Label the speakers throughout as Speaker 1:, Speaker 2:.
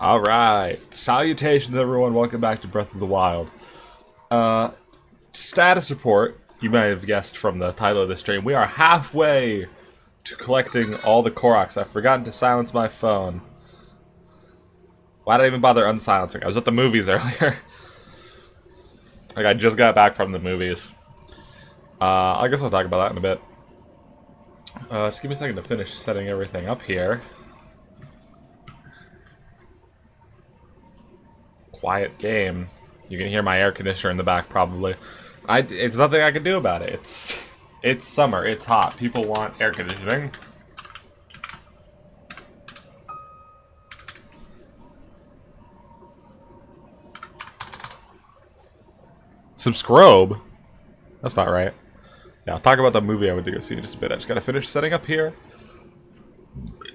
Speaker 1: Alright, salutations everyone, welcome back to Breath of the Wild. Status report, you may have guessed from the title of this stream, we are halfway to collecting all the Koroks. I've forgotten to silence my phone. Why did I even bother unsilencing? I was at the movies earlier. Like, I just got back from the movies. I guess I'll talk about that in a bit. Just give me a second to finish setting everything up here. Quiet game. You can hear my air conditioner in the back, probably. It's nothing I can do about it. It's summer. It's hot. People want air conditioning. Some scrobe? That's not right. Yeah, I'll talk about the movie I went to go see in just a bit. I just gotta finish setting up here.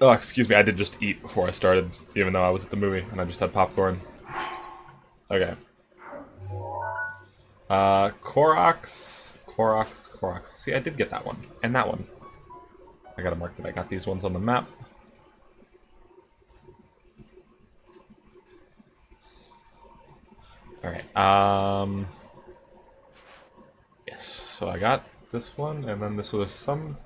Speaker 1: Oh, excuse me. I did just eat before I started, even though I was at the movie and I just had popcorn. Okay. Koroks. See, I did get that one. And that one. I gotta mark that I got these ones on the map. Alright, yes, so I got this one, and then this was some...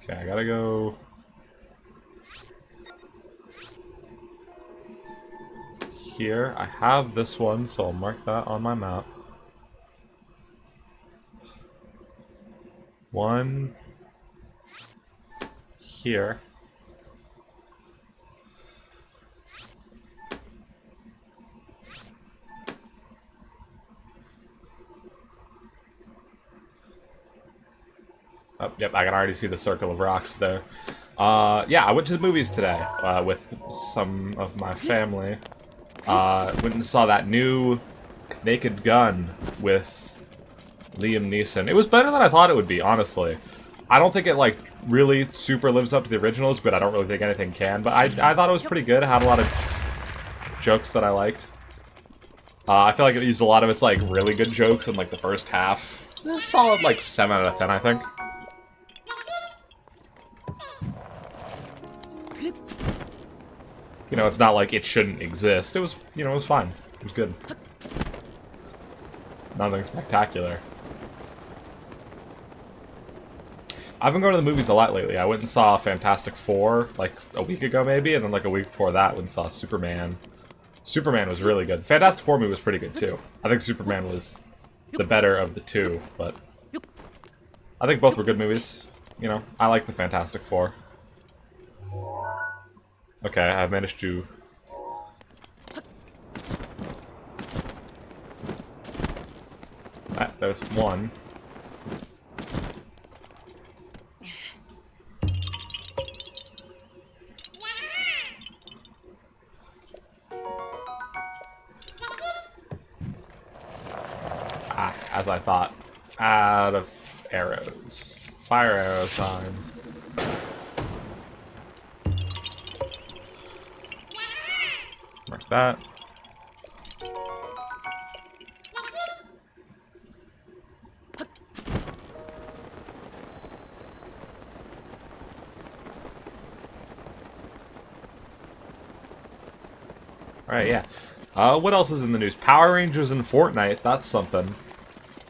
Speaker 1: Okay, I gotta go... Here, I have this one, so I'll mark that on my map. One here. Oh, yep, I can already see the circle of rocks there. Yeah, I went to the movies today with some of my family. Went and saw that new Naked Gun with Liam Neeson. It was better than I thought it would be, honestly. I don't think it, like, really super lives up to the originals, but I don't really think anything can. But I thought it was pretty good. It had a lot of jokes that I liked. I feel like it used a lot of its, like, really good jokes in, like, the first half. It's a solid, like, 7 out of 10, I think. You know, it's not like it shouldn't exist. It was, you know, it was fine. It was good. Nothing spectacular. I've been going to the movies a lot lately. I went and saw Fantastic Four, like, a week ago maybe, and then like a week before that went and saw Superman. Superman was really good. The Fantastic Four movie was pretty good too. I think Superman was the better of the two, but I think both were good movies. You know, I like the Fantastic Four. Okay, I've managed to... there's one. Ah, as I thought. Out of arrows. Fire arrow time. Mark that. Alright, yeah. What else is in the news? Power Rangers and Fortnite, that's something.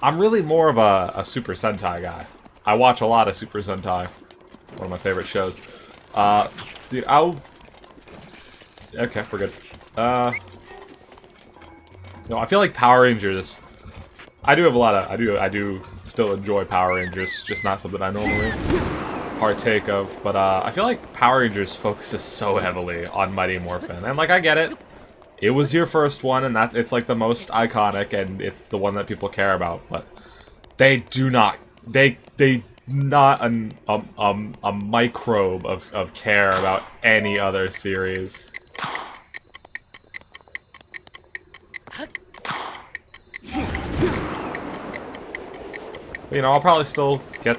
Speaker 1: I'm really more of a Super Sentai guy. I watch a lot of Super Sentai. One of my favorite shows. Dude, okay, we're good. No, I feel like Power Rangers... I do have a lot of... I do still enjoy Power Rangers, just not something I normally partake of. But, I feel like Power Rangers focuses so heavily on Mighty Morphin. And, like, I get it. It was your first one, and that it's, like, the most iconic, and it's the one that people care about. But they do not... They not a microbe of care about any other series. You know, I'll probably still get...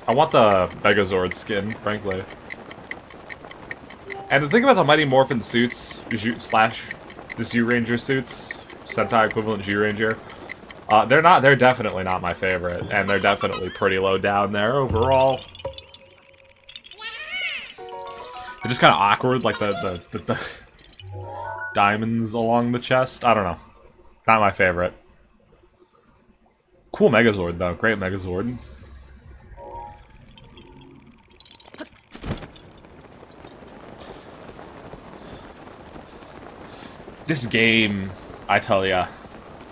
Speaker 1: I want the Megazord skin, frankly. And the thing about the Mighty Morphin suits, slash the Zyuranger suits, Sentai equivalent Zyuranger, they're definitely not my favorite, and they're definitely pretty low down there overall. They're just kind of awkward, like the diamonds along the chest. I don't know. Not my favorite. Cool Megazord, though. Great Megazord. This game, I tell ya,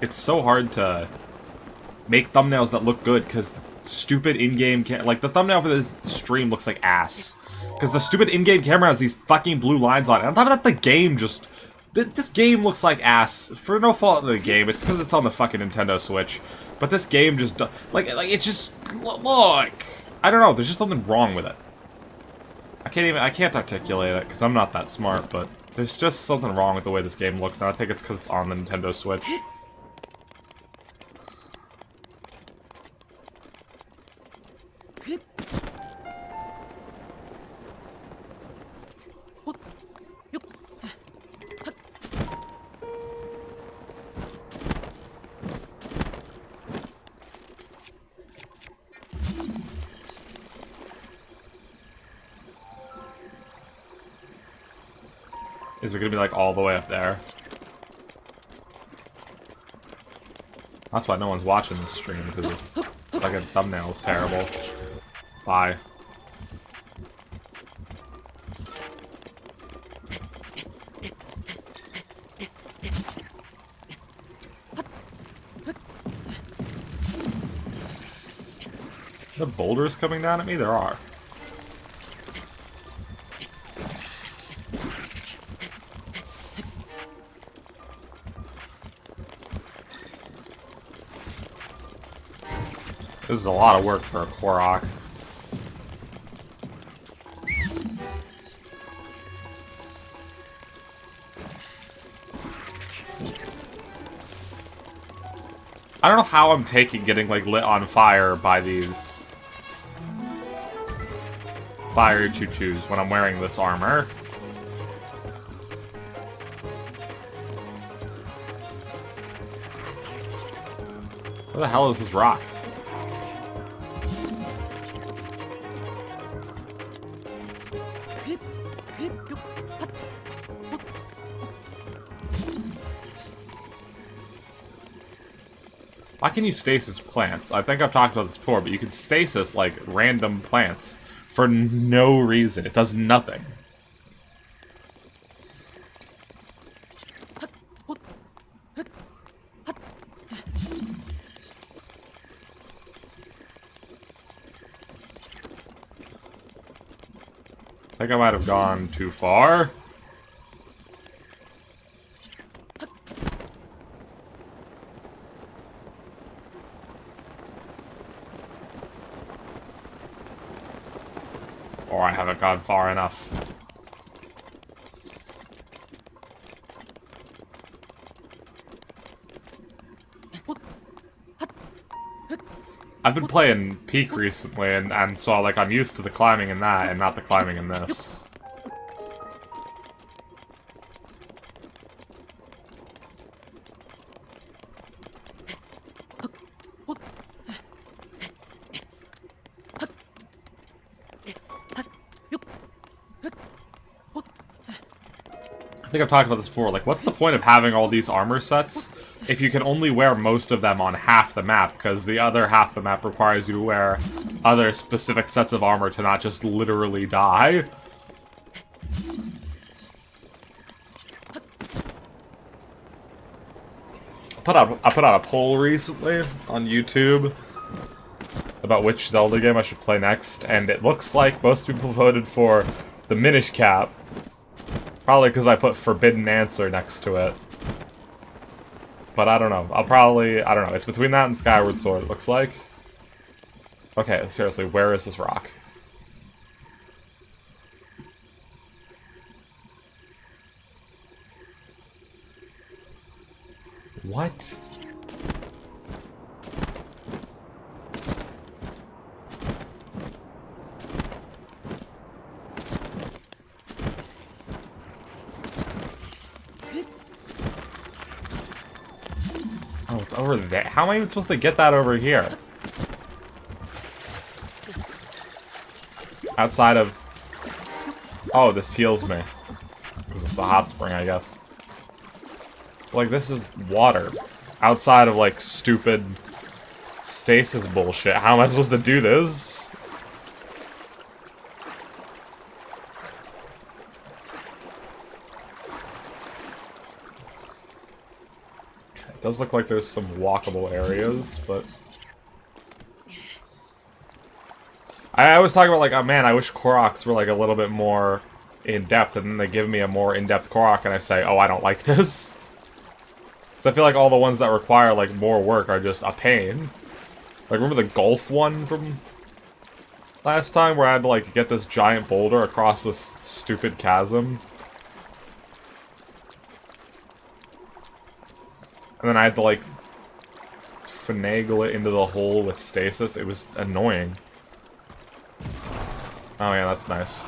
Speaker 1: it's so hard to make thumbnails that look good, because stupid in-game like, the thumbnail for this stream looks like ass. Because the stupid in-game camera has these fucking blue lines on it. And on top of that, the game just... This game looks like ass. For no fault of the game, it's because it's on the fucking Nintendo Switch. But this game just... Like, it's just... Look! I don't know, there's just something wrong with it. I can't articulate it, because I'm not that smart, but... There's just something wrong with the way this game looks, and I think it's because it's on the Nintendo Switch. Is it gonna be like all the way up there? That's why no one's watching this stream, because the fucking thumbnail is terrible. Bye. Are there boulders coming down at me? There are. This is a lot of work for a Korok. I don't know how I'm getting like lit on fire by these fire choo-choos when I'm wearing this armor. Where the hell is this rock? Why can you stasis plants? I think I've talked about this before, but you can stasis, like, random plants for no reason. It does nothing. I think I might have gone too far. Or I haven't gone far enough. I've been playing Peak recently, and so like I'm used to the climbing in that, and not the climbing in this. I think I've talked about this before, like, what's the point of having all these armor sets if you can only wear most of them on half the map, because the other half the map requires you to wear other specific sets of armor to not just literally die? I put out a poll recently on YouTube about which Zelda game I should play next, and it looks like most people voted for the Minish Cap. Probably because I put Forbidden Answer next to it. But I don't know. I don't know. It's between that and Skyward Sword, it looks like. Okay, seriously, where is this rock? What? Oh, it's over there. How am I even supposed to get that over here? Outside of Oh, this heals me. This is a hot spring, I guess. Like, this is water. Outside of, like, stupid stasis bullshit. How am I supposed to do this? It does look like there's some walkable areas, but... I was talking about, like, oh man, I wish Koroks were, like, a little bit more in-depth, and then they give me a more in-depth Korok, and I say, oh, I don't like this. So I feel like all the ones that require, like, more work are just a pain. Like, remember the golf one from last time, where I had to, like, get this giant boulder across this stupid chasm? And then I had to, like, finagle it into the hole with stasis. It was annoying. Oh yeah, that's nice.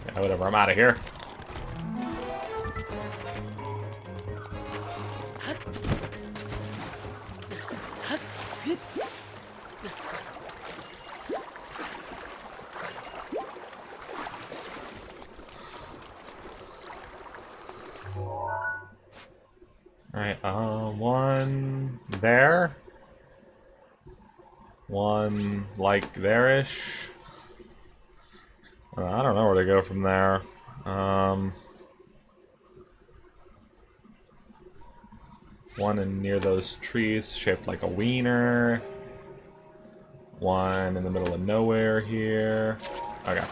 Speaker 1: Yeah, whatever, I'm out of here. Alright, one there. One, like, there-ish. I don't know where to go from there. One in near those trees, shaped like a wiener. One in the middle of nowhere here. Okay.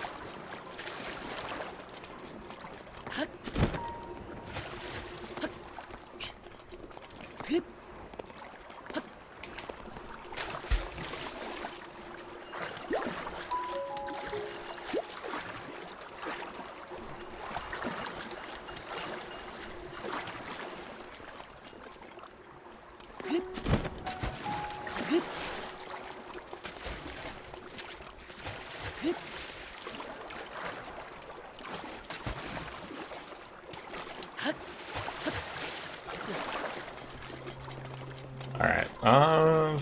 Speaker 1: Alright,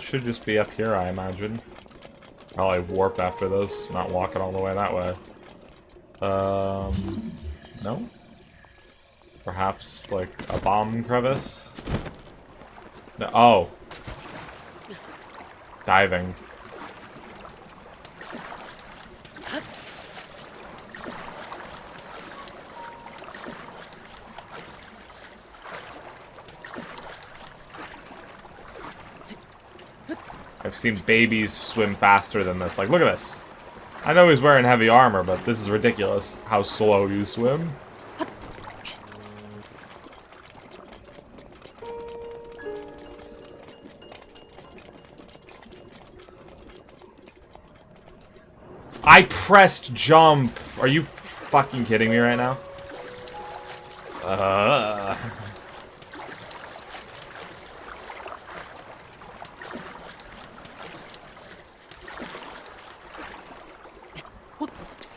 Speaker 1: should just be up here, I imagine. Probably warp after this, not walking all the way that way. No? Perhaps, like, a bomb crevice? No, oh. Diving. I've seen babies swim faster than this. Like, look at this. I know he's wearing heavy armor, but this is ridiculous how slow you swim. I pressed jump! Are you fucking kidding me right now?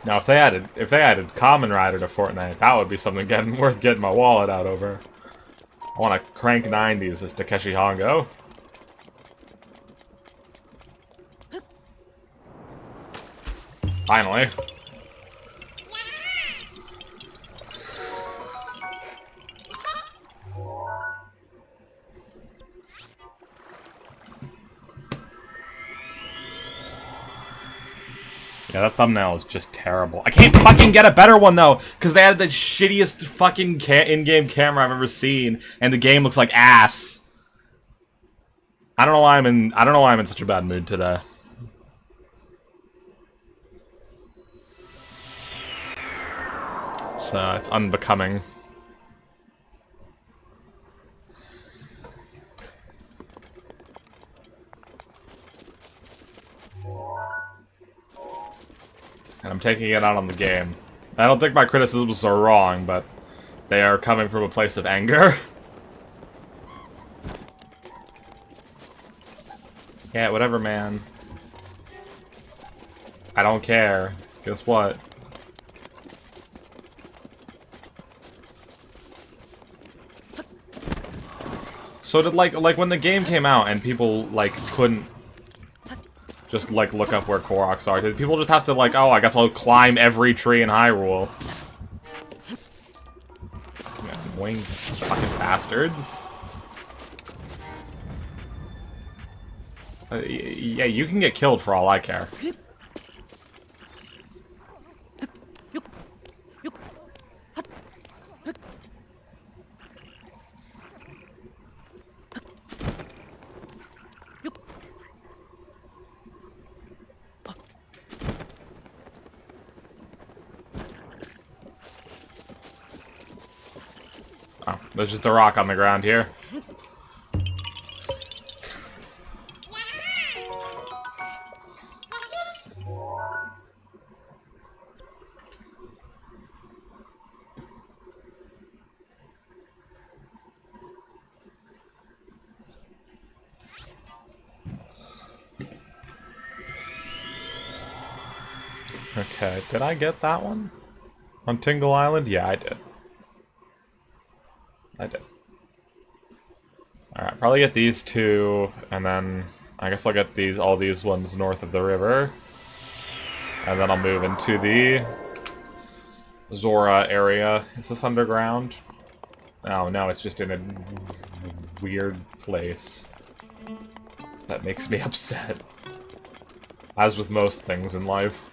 Speaker 1: Now, if they added Common Rider to Fortnite, that would be something worth getting my wallet out over. I want to crank 90s as Takeshi Hongo. Finally. Yeah, that thumbnail is just terrible. I can't fucking get a better one though, because they had the shittiest fucking in-game camera I've ever seen, and the game looks like ass. I don't know why I'm in such a bad mood today. So it's unbecoming. And I'm taking it out on the game. I don't think my criticisms are wrong, but they are coming from a place of anger. Yeah, whatever, man. I don't care. Guess what? So did like when the game came out and people like couldn't just like look up where Koroks are, did people just have to like, oh, I guess I'll climb every tree in Hyrule? Winged fucking bastards. Yeah, you can get killed for all I care. Oh, there's just a rock on the ground here. Okay, did I get that one? On Tingle Island? Yeah, I did. I did. Alright, probably get these two, and then I guess I'll get all these ones north of the river. And then I'll move into the Zora area. Is this underground? Oh, no, it's just in a weird place. That makes me upset. As with most things in life.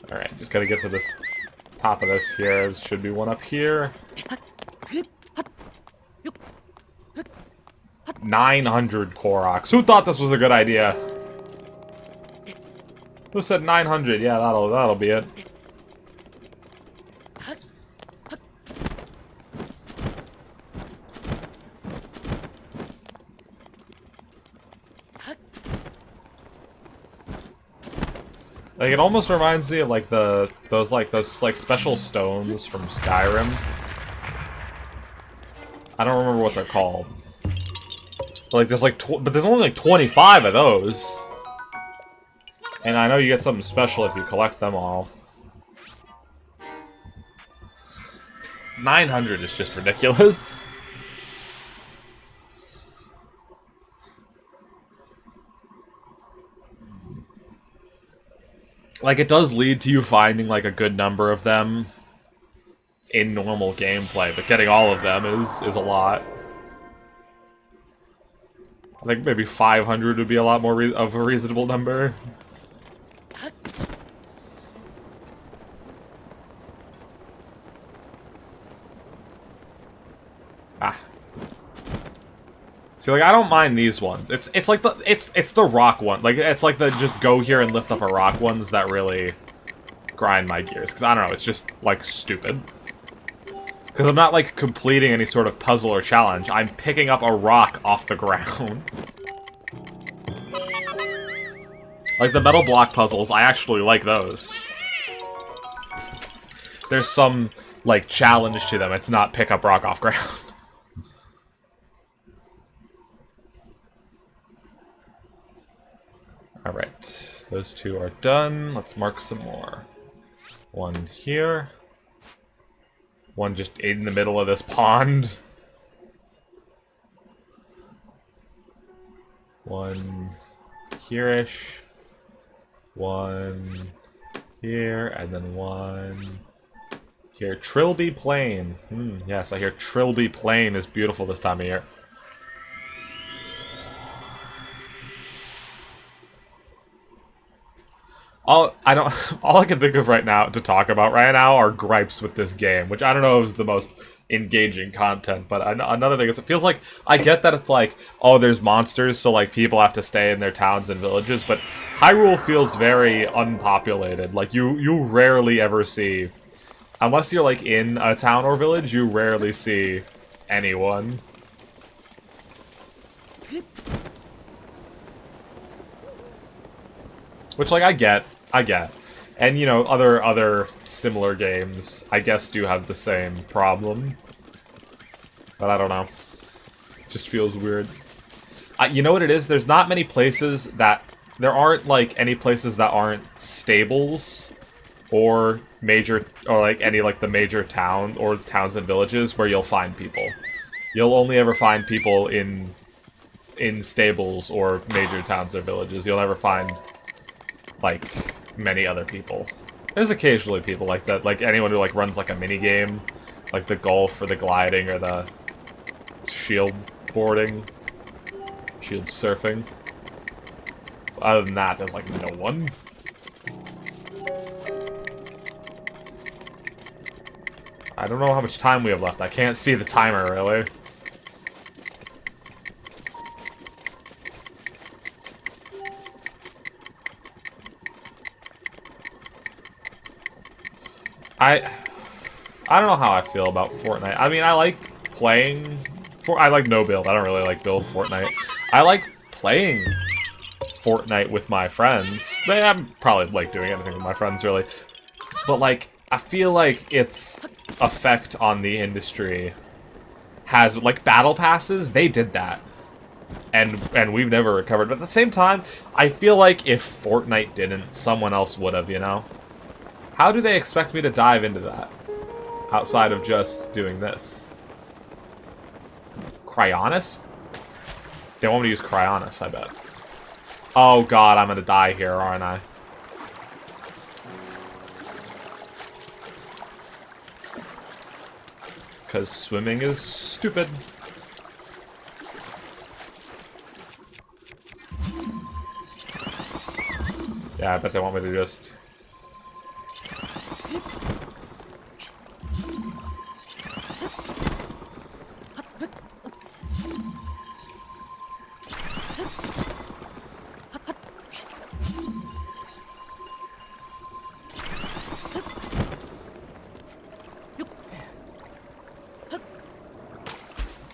Speaker 1: Alright, just gotta get to this top of this here. There should be one up here. 900 Koroks. Who thought this was a good idea? Who said 900? Yeah, that'll be it. Like, it almost reminds me of like those special stones from Skyrim. I don't remember what they're called. But, like but there's only like 25 of those. And I know you get something special if you collect them all. 900 is just ridiculous. Like, it does lead to you finding, like, a good number of them in normal gameplay, but getting all of them is a lot. I think maybe 500 would be a lot more of a reasonable number. Ah. See, like, I don't mind these ones. It's like it's the rock one. Like, it's like the just go here and lift up a rock ones that really grind my gears. Because, I don't know, it's just, like, stupid. Because I'm not, like, completing any sort of puzzle or challenge. I'm picking up a rock off the ground. Like, the metal block puzzles, I actually like those. There's some, like, challenge to them. It's not pick up rock off ground. Alright, those two are done. Let's mark some more. One here. One just in the middle of this pond. One here-ish. One here, and then one here. Trilby Plain. Yes, I hear Trilby Plain is beautiful this time of year. All I can think of right now to talk about right now are gripes with this game, which I don't know is the most engaging content, but another thing is it feels like, I get that it's like, oh, there's monsters, so like people have to stay in their towns and villages, but Hyrule feels very unpopulated. Like, you rarely ever see, unless you're like in a town or village, you rarely see anyone. Which, like, I get. And, you know, other similar games, I guess, do have the same problem. But I don't know. Just feels weird. You know what it is? There's not many places that... There aren't, like, any places that aren't stables or major... Or, like, any, like, the major town or towns and villages where you'll find people. You'll only ever find people in stables or major towns or villages. You'll never find, like, many other people. There's occasionally people like that. Like, anyone who, like, runs, like, a mini-game. Like the golf or the gliding or the shield boarding. Shield surfing. Other than that, there's, like, no one. I don't know how much time we have left. I can't see the timer, really. I don't know how I feel about Fortnite. I mean, I like playing... I like no build. I don't really like build Fortnite. I like playing Fortnite with my friends. I'm probably like doing anything with my friends, really. But, like, I feel like its effect on the industry has... Like, battle passes, they did that. And we've never recovered. But at the same time, I feel like if Fortnite didn't, someone else would have, you know? How do they expect me to dive into that? Outside of just doing this. Cryonis? They want me to use Cryonis, I bet. Oh god, I'm gonna die here, aren't I? Because swimming is stupid. Yeah, I bet they want me to just...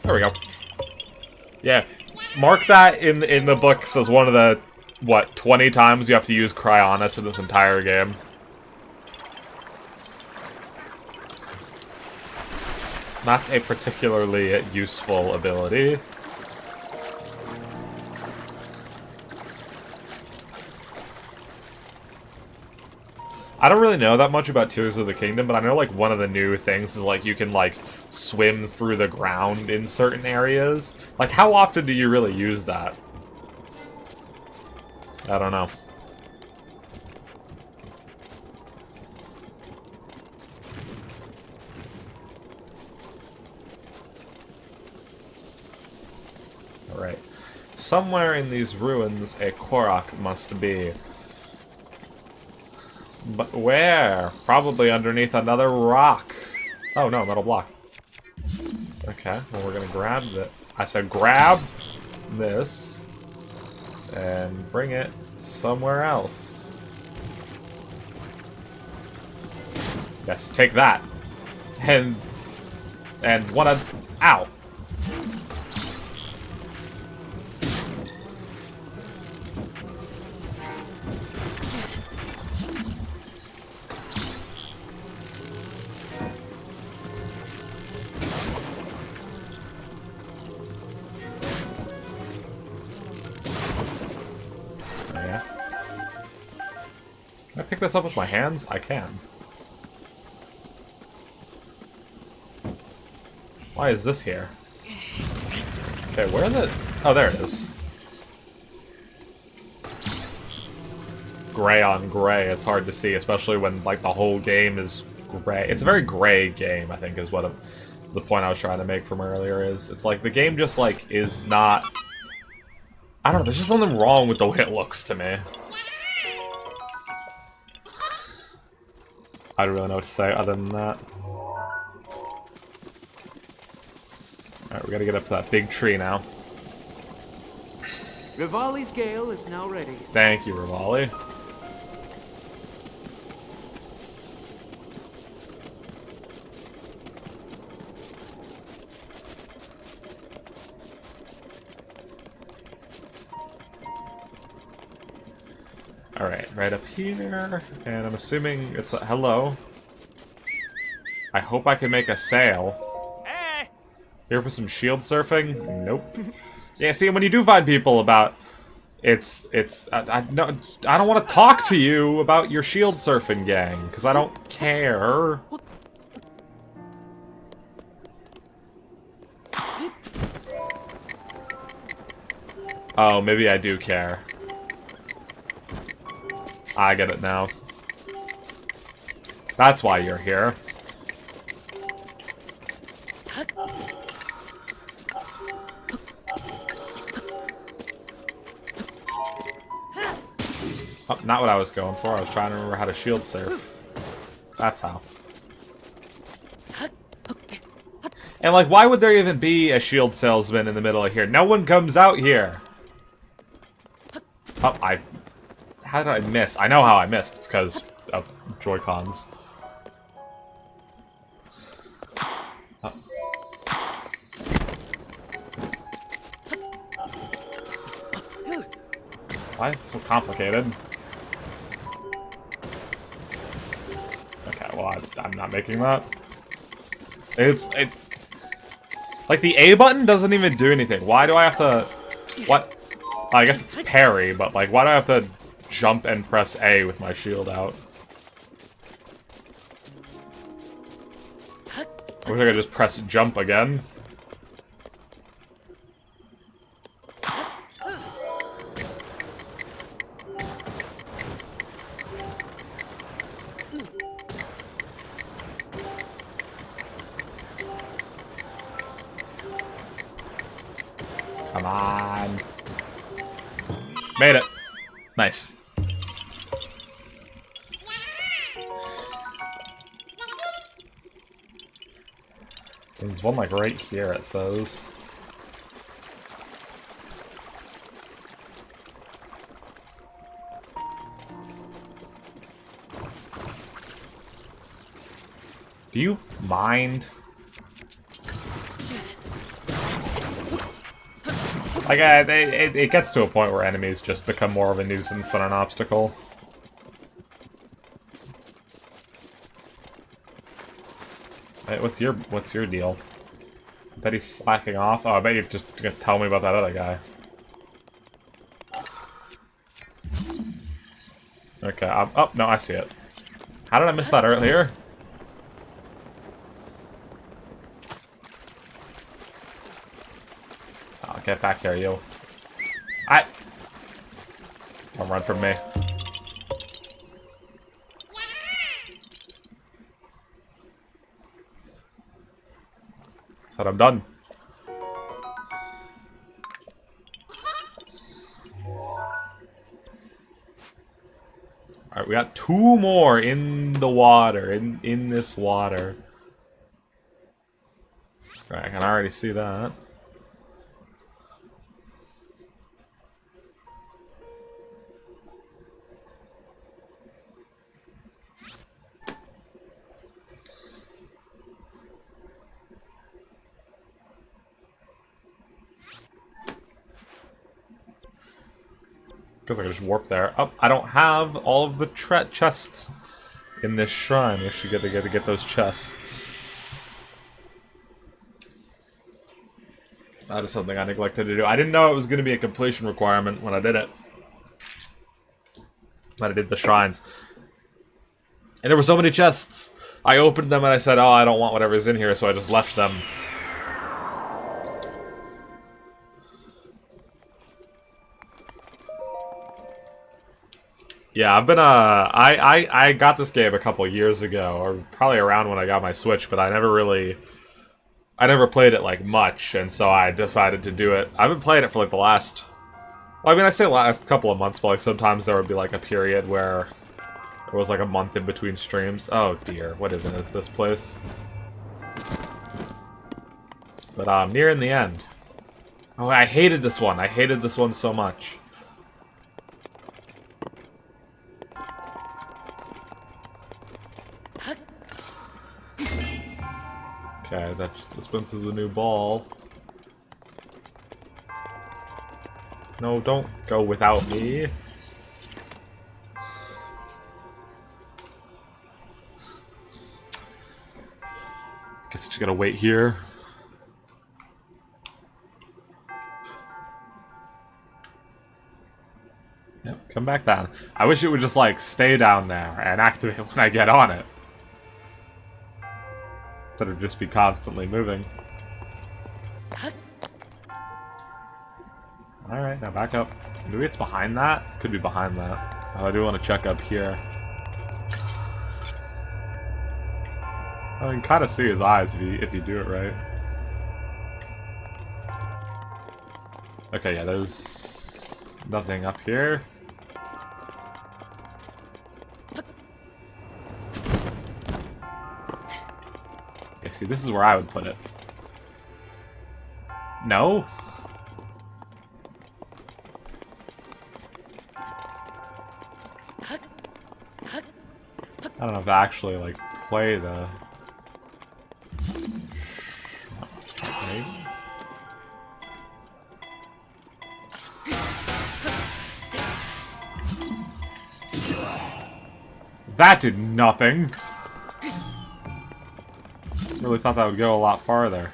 Speaker 1: There we go. Yeah, mark that in the books as one of the, what, 20 times you have to use Cryonis in this entire game. Not a particularly useful ability. I don't really know that much about Tears of the Kingdom, but I know, like, one of the new things is, like, you can, like, swim through the ground in certain areas. Like, how often do you really use that? I don't know. Alright. Somewhere in these ruins, a Korok must be. But where? Probably underneath another rock. Oh no, metal block. Okay, well we're gonna grab it. I said grab this and bring it somewhere else. Yes, take that. And wanna... Ow! Can I pick this up with my hands? I can. Why is this here? Okay, where are the... Oh, there it is. Gray on gray. It's hard to see, especially when, like, the whole game is gray. It's a very gray game, I think, is what the point I was trying to make from earlier is. It's like, the game just, like, is not... I don't know, there's just something wrong with the way it looks to me. I don't really know what to say other than that. Alright, we gotta get up to that big tree now.
Speaker 2: Rivali's gale is now ready.
Speaker 1: Thank you, Rivali. Alright, right up here. And I'm assuming it's a hello. I hope I can make a sail.
Speaker 3: Hey!
Speaker 1: Here for some shield surfing? Nope. Yeah, see, when you do find people about... no, I don't want to talk to you about your shield surfing gang, because I don't care. Oh, maybe I do care. I get it now. That's why you're here. Oh, not what I was going for. I was trying to remember how to shield surf. That's how. And, like, why would there even be a shield salesman in the middle of here? No one comes out here! Oh, how did I miss? I know how I missed. It's because of Joy-Cons. Oh. Why is it so complicated? Okay, well, I'm not making that. Like, the A button doesn't even do anything. Why do I have to... What? I guess it's parry, but, like, why do I have to jump and press A with my shield out? I wish I could just press jump again. Come on. Made it. Nice. There's one, like, right here, it says. Do you mind? Like, it gets to a point where enemies just become more of a nuisance than an obstacle. Hey, what's your deal? I bet he's slacking off. Oh, I bet you're just gonna tell me about that other guy. Okay, oh, no, I see it. How did I miss that earlier? Oh, get back there, you. Don't run from me. Said I'm done. Alright, we got 2 more in the water, in this water. Right, I can already see that. Because I can just warp there. Oh, I don't have all of the chests in this shrine. We should get to get those chests. That is something I neglected to do. I didn't know it was going to be a completion requirement when I did it. When I did the shrines. And there were so many chests. I opened them and I said, oh, I don't want whatever's in here, so I just left them. Yeah, I've been, I got this game a couple years ago, or probably around when I got my Switch, but I never played it, like, much, and so I decided to do it. I've been playing it for, like, the last, well, I mean, I say last couple of months, but, like, sometimes there would be, like, a period where there was, like, a month in between streams. Oh, dear, what even is this place? But, I'm nearing the end. Oh, I hated this one. I hated this one so much. Okay, that just dispenses a new ball. No, don't go without me. Guess just gotta wait here. Yep, come back down. I wish it would just, like, stay down there and activate when I get on it. Instead of just be constantly moving. Alright, now back up. Maybe it's behind that? Could be behind that. Oh, I do want to check up here. I can kind of see his eyes if you do it right. Okay, yeah, there's nothing up here. Yeah, see, this is where I would put it. No? I don't know if I actually, like, play the... Okay. That did nothing! Really thought that would go a lot farther.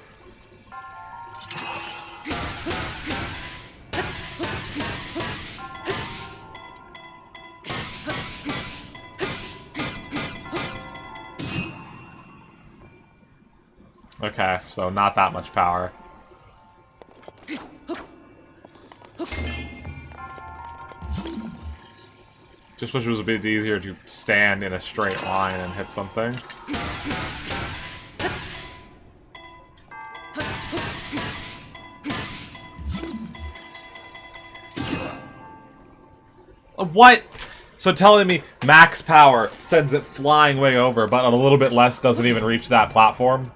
Speaker 1: Okay, so not that much power. Just wish it was a bit easier to stand in a straight line and hit something. What? So telling me max power sends it flying way over, but a little bit less doesn't even reach that platform?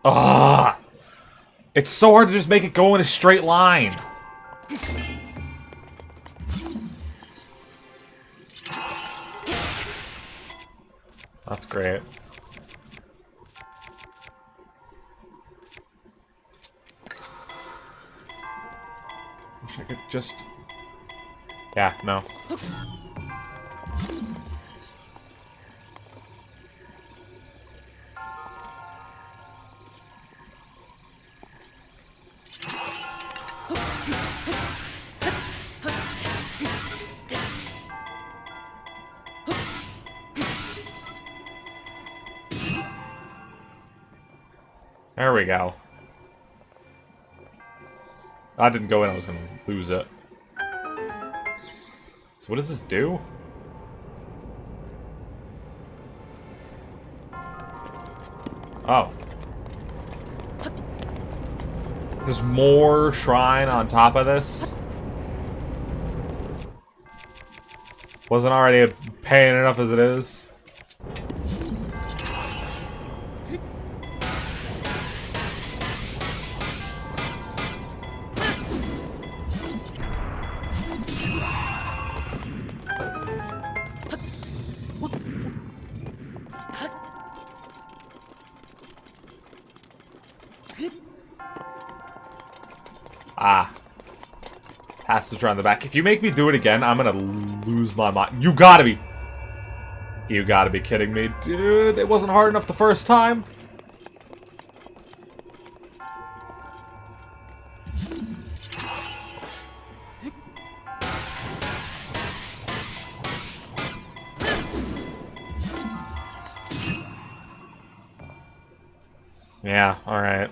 Speaker 1: Ah! It's so hard to just make it go in a straight line. That's great. Wish I could just... Yeah, no. There we go. I didn't go in, I was gonna lose it. So what does this do? Oh. There's more shrine on top of this? Wasn't already a pain enough as it is? Ah. Has to try on the back. If you make me do it again, I'm gonna lose my mind. You gotta be kidding me. Dude, it wasn't hard enough the first time. Yeah, alright.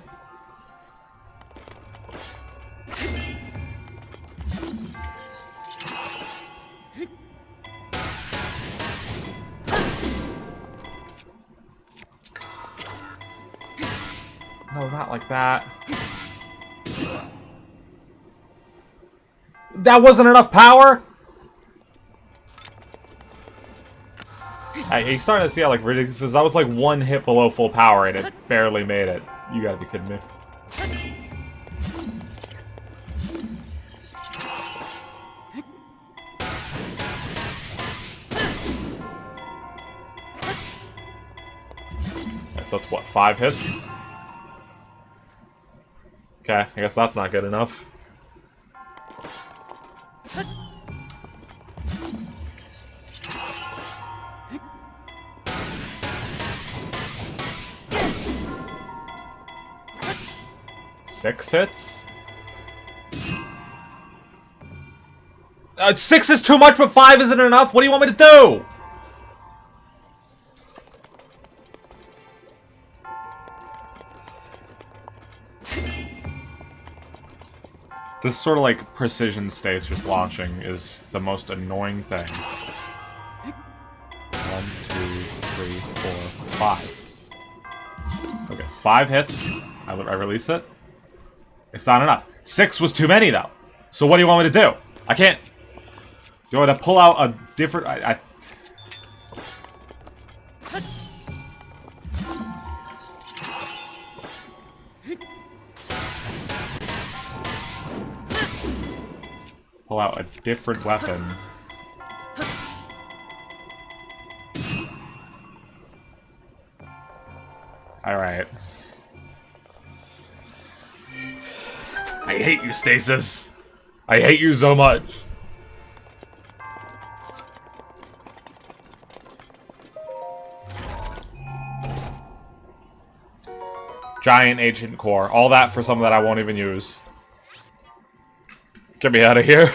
Speaker 1: No, not like that. That wasn't enough power? You're starting to see how, like, ridiculous this is. That was, like, one hit below full power, and it barely made it. You gotta be kidding me. so that's what, 5 hits? Okay, I guess that's not good enough. Six hits? 6 is too much, but 5 isn't enough? What do you want me to do? This sort of like precision stasis launching is the most annoying thing. 1, 2, 3, 4, 5. Okay, 5 hits. I release it. It's not enough. 6 was too many though. So what do you want me to do? I can't. Do you want me to pull out a different? Pull out a different weapon. Alright. I hate you, Stasis. I hate you so much. Giant ancient core. All that for something that I won't even use. Get me out of here.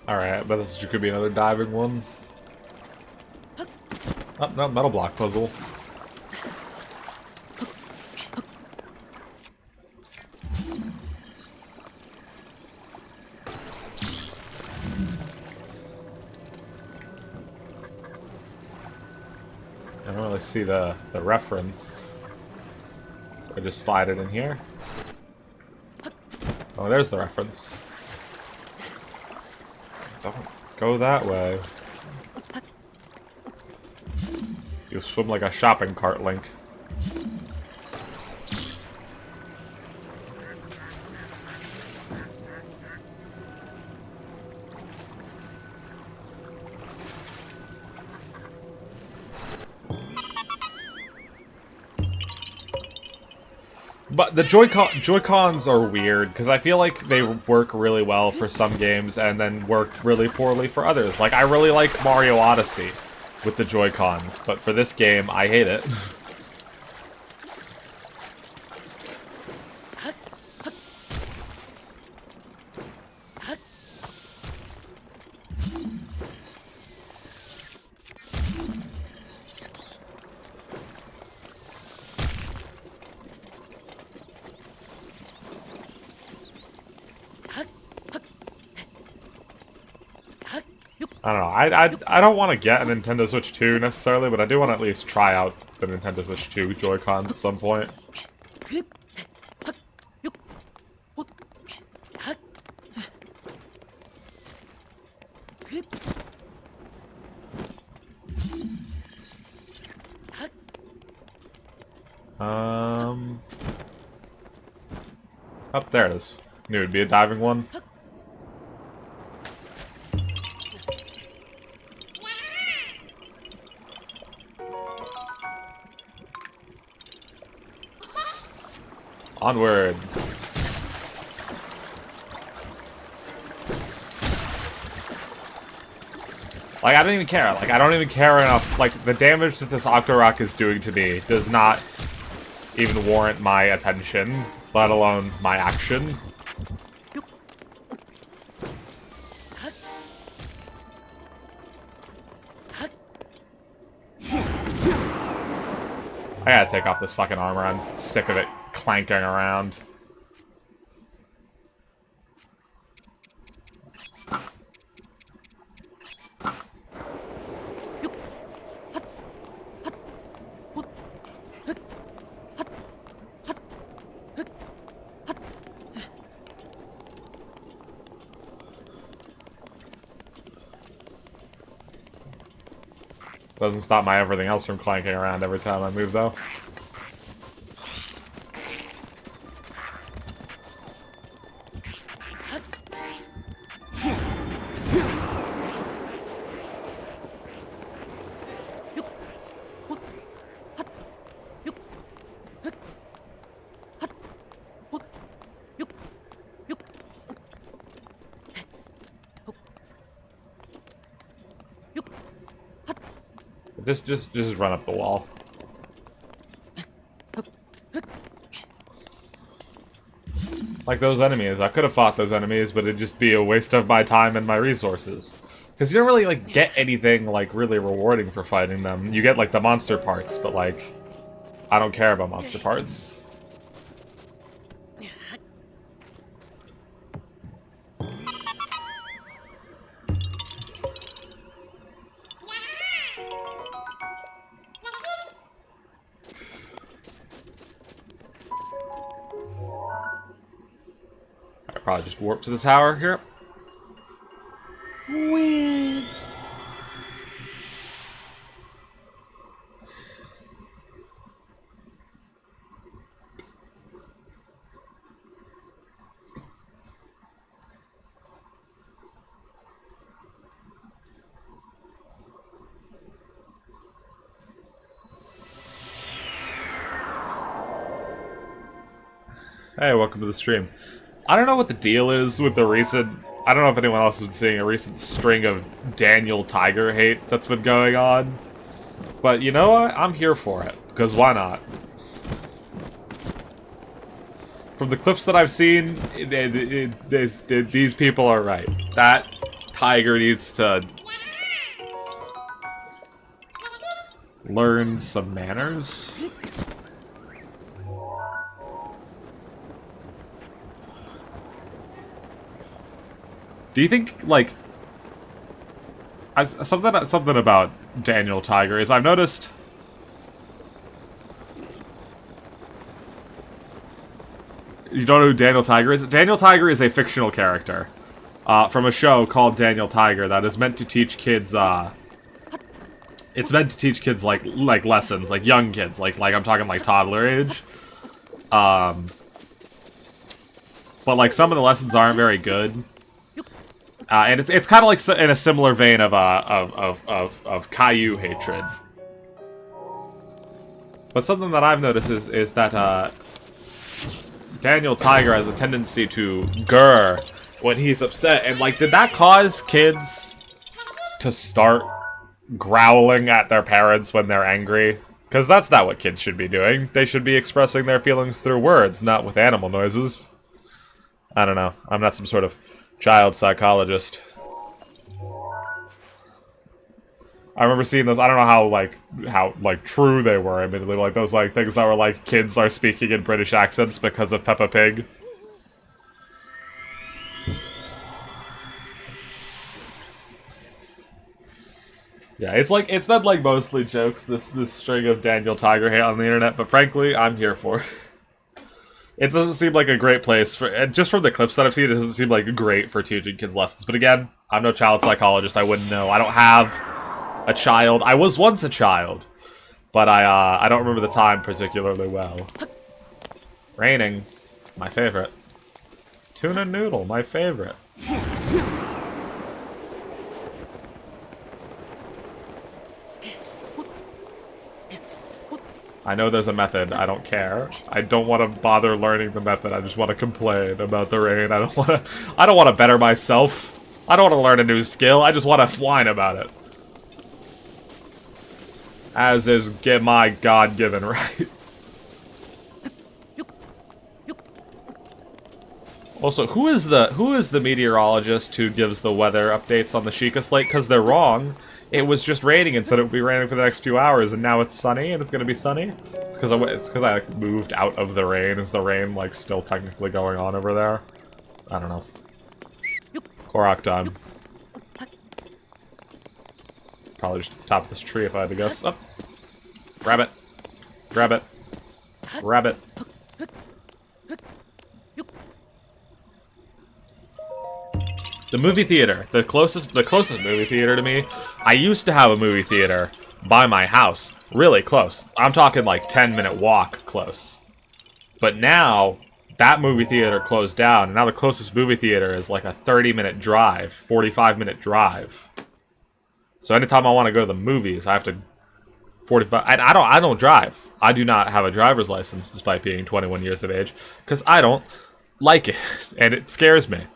Speaker 1: Alright, but this could be another diving one. Oh, no, metal block puzzle. I don't really see the reference. I just slide it in here. Oh, there's the reference. Don't go that way. You swim like a shopping cart, Link. But the Joy-Cons are weird, because I feel like they work really well for some games and then work really poorly for others. Like, I really like Mario Odyssey with the Joy-Cons, but for this game, I hate it. I don't know. I don't want to get a Nintendo Switch 2 necessarily, but I do want to at least try out the Nintendo Switch 2 Joy-Cons at some point. Up there it is. Knew it'd be a diving one. Onward. Like, I don't even care. Like, I don't even care enough. Like, the damage that this Octorok is doing to me does not even warrant my attention, let alone my action. I gotta take off this fucking armor. I'm sick of it clanking around. Doesn't stop my everything else from clanking around every time I move, though. Just run up the wall. Like those enemies. I could have fought those enemies, but it'd just be a waste of my time and my resources. Because you don't really, like, get anything, like, really rewarding for fighting them. You get, like, the monster parts, but, like, I don't care about monster parts. I probably just warp to the tower here. Whee! Hey, welcome to the stream. I don't know what the deal is with the recent... I don't know if anyone else has been seeing a recent string of Daniel Tiger hate that's been going on. But you know what? I'm here for it. Because why not? From the clips that I've seen, these people are right. That tiger needs to... learn some manners. Do you think, like, something about Daniel Tiger is I've noticed you don't know who Daniel Tiger is? Daniel Tiger is a fictional character from a show called Daniel Tiger that is meant to teach kids. It's meant to teach kids like lessons, like young kids, like I'm talking like toddler age. But like some of the lessons aren't very good. And it's kind of like in a similar vein of Caillou hatred. But something that I've noticed is that Daniel Tiger has a tendency to grr when he's upset. And like, did that cause kids to start growling at their parents when they're angry? Because that's not what kids should be doing. They should be expressing their feelings through words, not with animal noises. I don't know. I'm not some sort of child psychologist. I remember seeing those. I don't know how true they were. Admittedly, like those like things that were like kids are speaking in British accents because of Peppa Pig. Yeah, it's been like mostly jokes. This string of Daniel Tiger hate on the internet, but frankly, I'm here for it. It doesn't seem like a great place for, and just from the clips that I've seen, it doesn't seem like great for teaching kids lessons. But again, I'm no child psychologist. I wouldn't know. I don't have a child. I was once a child, but I don't remember the time particularly well. Raining, my favorite. Tuna noodle, my favorite. I know there's a method. I don't care. I don't want to bother learning the method. I just want to complain about the rain. I don't want to better myself. I don't want to learn a new skill. I just want to whine about it. As is my God-given right. Also, who is the meteorologist who gives the weather updates on the Sheikah Slate? Because they're wrong. It was just raining and said it would be raining for the next few hours, and now it's sunny, and it's gonna be sunny? It's because I like, moved out of the rain. Is the rain, like, still technically going on over there? I don't know. Korok time. Probably just at the top of this tree if I had to guess. Oh. Grab it. Grab it. Grab it. The movie theater, the closest movie theater to me. I used to have a movie theater by my house. Really close. I'm talking like 10-minute walk close. But now, that movie theater closed down, and now the closest movie theater is like a 30-minute drive, 45-minute drive. So anytime I want to go to the movies, I have to 45. I don't drive. I do not have a driver's license despite being 21 years of age because I don't like it, and it scares me.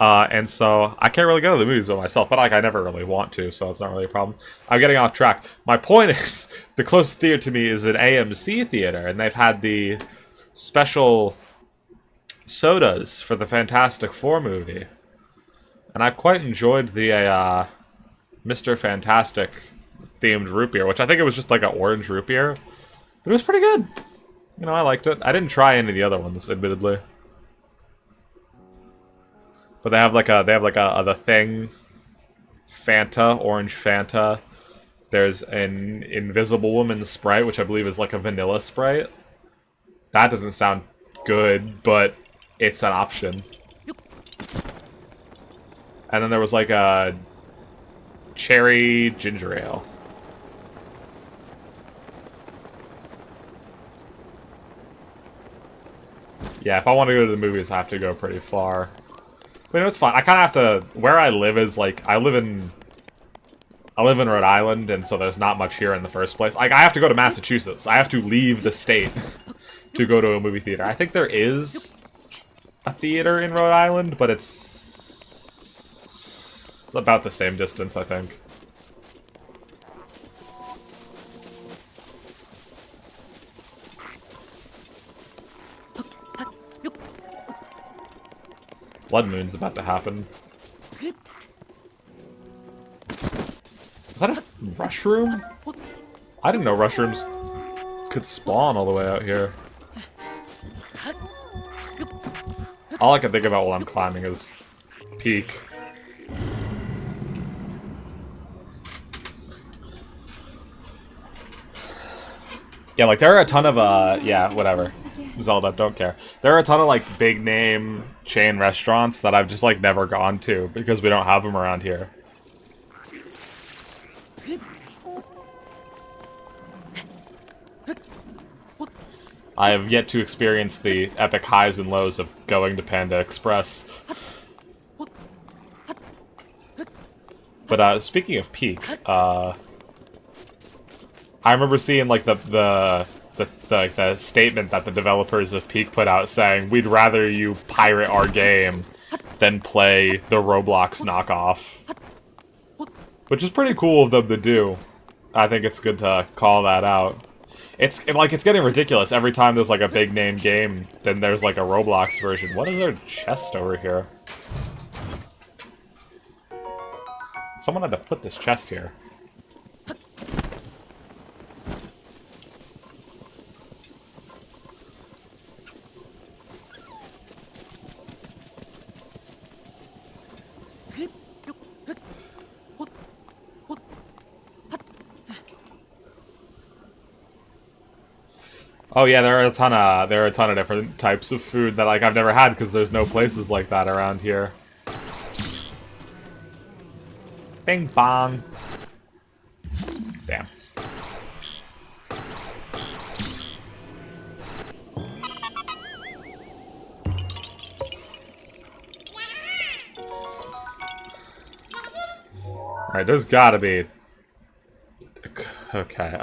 Speaker 1: And so I can't really go to the movies by myself, but like I never really want to, so it's not really a problem. I'm getting off track. My point is, the closest theater to me is an AMC theater, and they've had the special sodas for the Fantastic Four movie, and I've quite enjoyed the Mr. Fantastic themed root beer, which I think it was just like an orange root beer, but it was pretty good. You know, I liked it. I didn't try any of the other ones, admittedly. But they have like a the Thing Fanta, orange Fanta. There's an Invisible Woman Sprite, which I believe is like a vanilla Sprite. That doesn't sound good, but it's an option. And then there was like a cherry ginger ale. Yeah, if I want to go to the movies, I have to go pretty far. But you know, it's fine. I kind of have to... Where I live is, like... I live in Rhode Island, and so there's not much here in the first place. Like, I have to go to Massachusetts. I have to leave the state to go to a movie theater. I think there is a theater in Rhode Island, but it's about the same distance, I think. Blood Moon's about to happen. Is that a rush room? I didn't know rush rooms could spawn all the way out here. All I can think about while I'm climbing is peak. Yeah, like, there are a ton of, yeah, whatever. Zelda, don't care. There are a ton of, like, big name chain restaurants that I've just, like, never gone to because we don't have them around here. I have yet to experience the epic highs and lows of going to Panda Express. But, speaking of peak, I remember seeing, like, the statement that the developers of Peak put out saying, we'd rather you pirate our game than play the Roblox knockoff. Which is pretty cool of them to do. I think it's good to call that out. It's getting ridiculous. Every time there's, like, a big-name game, then there's, like, a Roblox version. What is their chest over here? Someone had to put this chest here. Oh yeah, there are a ton of different types of food that, like, I've never had because there's no places like that around here. Bing bong. Damn. Alright, there's gotta be... Okay,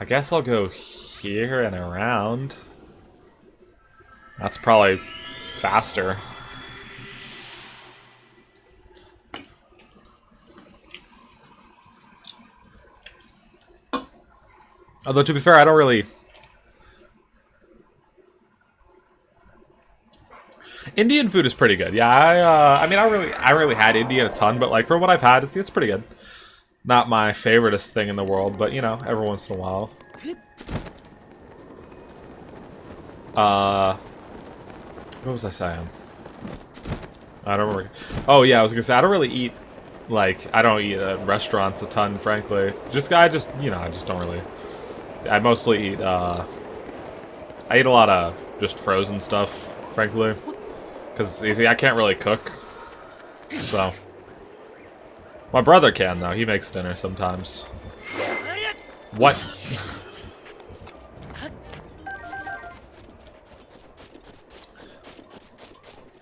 Speaker 1: I guess I'll go here and around. That's probably faster. Although, to be fair, I don't really... Indian food is pretty good. Yeah, I mean, I really had Indian a ton, but, like, for what I've had, it's pretty good. Not my favoriteest thing in the world, but, you know, every once in a while. What was I saying? I don't remember. Oh, yeah, I was gonna say, I don't really eat, like, I don't eat at restaurants a ton, frankly. I just don't really... I mostly eat, I eat a lot of just frozen stuff, frankly. Because, you see, I can't really cook. So... My brother can, though. He makes dinner sometimes. What?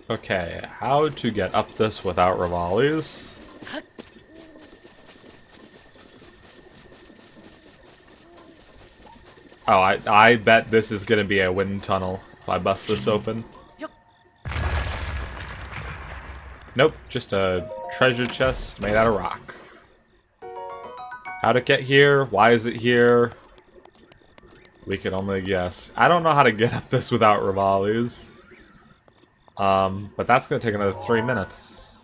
Speaker 1: Okay, how to get up this without Rivali's? Oh, I bet this is gonna be a wind tunnel if I bust this open. Nope, just a treasure chest made out of rock. How'd it get here? Why is it here? We can only guess. I don't know how to get up this without Rivali's. But that's gonna take another 3 minutes.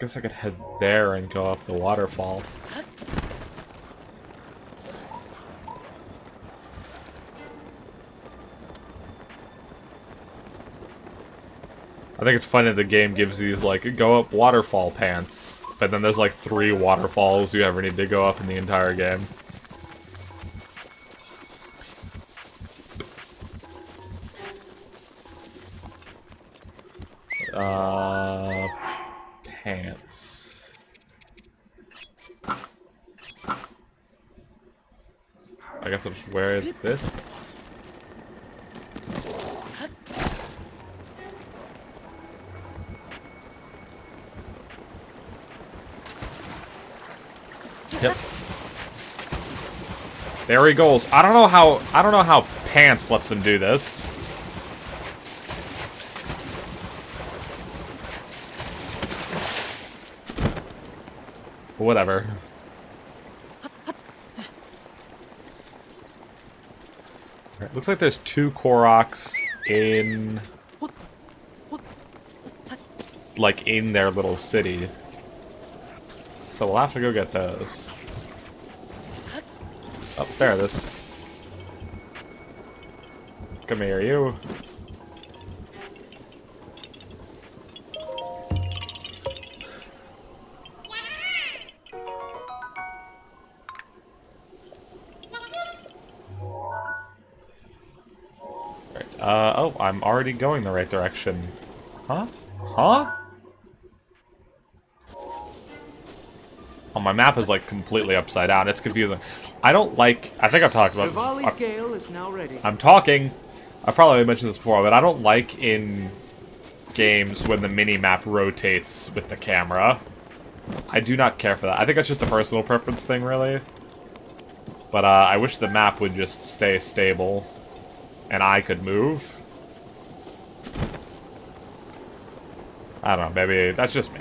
Speaker 1: Guess I could head there and go up the waterfall. I think it's funny the game gives these, like, go up waterfall pants. But then there's, like, 3 waterfalls you ever need to go up in the entire game. Pants. I guess I'll just wear this. Yep. There he goes. I don't know how pants lets him do this. Whatever. Right, looks like there's 2 Koroks in... like, in their little city. So we'll have to go get those. Oh, there it is. Come here, you. Oh, I'm already going the right direction. Huh? Huh? Oh, my map is, like, completely upside down. It's confusing. I don't like... I think I've talked about
Speaker 2: Rivali's gale is now ready.
Speaker 1: I'm talking. I've probably mentioned this before, but I don't like in games when the mini-map rotates with the camera. I do not care for that. I think that's just a personal preference thing, really. But, I wish the map would just stay stable. And I could move. I don't know, maybe that's just me.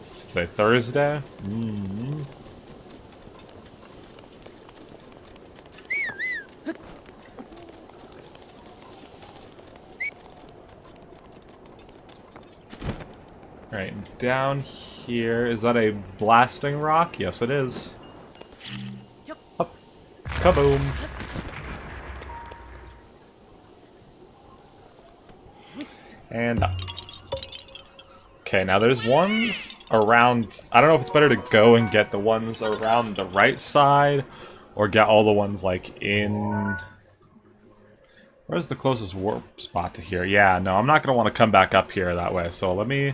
Speaker 1: It's today Thursday? Mm-hmm. Alright, down here, is that a blasting rock? Yes, it is. Up. Kaboom. And up. Okay, now there's ones around... I don't know if it's better to go and get the ones around the right side, or get all the ones, like, in... Where's the closest warp spot to here? Yeah, no, I'm not going to want to come back up here that way, so let me...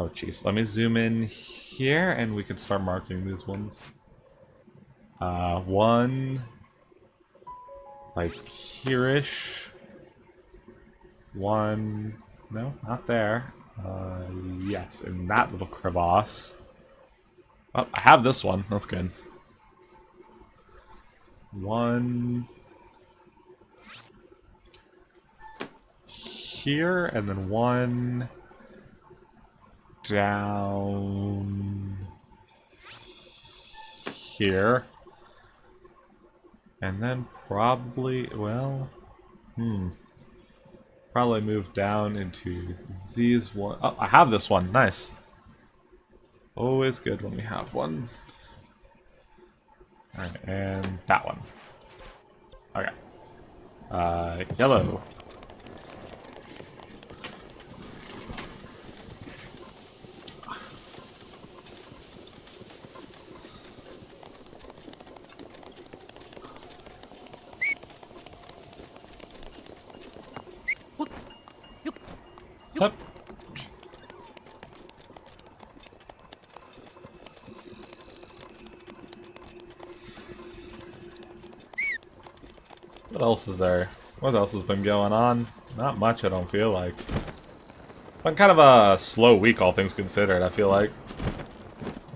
Speaker 1: Oh, jeez. Let me zoom in here, and we can start marking these ones. One... like, here-ish. One... No, not there. Yes, in that little crevasse. Oh, I have this one. That's good. One... here, and then one... down... here. And then probably, well... probably move down into these one. Oh, I have this one. Nice. Always good when we have one. Alright, and that one. Okay. Yellow. What? What else is there? What else has been going on? Not much, I don't feel like. Been kind of a slow week, all things considered, I feel like.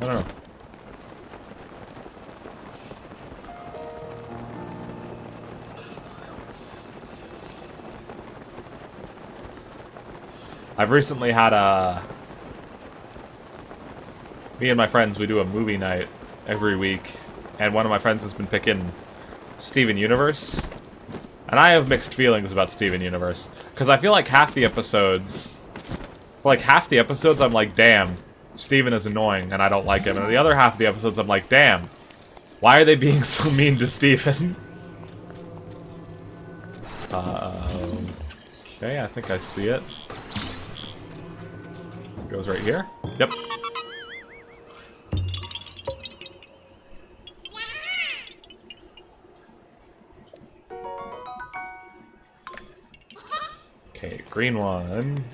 Speaker 1: I don't know. I've recently had me and my friends, we do a movie night every week, and one of my friends has been picking Steven Universe. And I have mixed feelings about Steven Universe, because I feel like half the episodes, I'm like, damn, Steven is annoying and I don't like him. And the other half of the episodes, I'm like, damn, why are they being so mean to Steven? Okay, I think I see it. It goes right here. Yep. Okay, green one.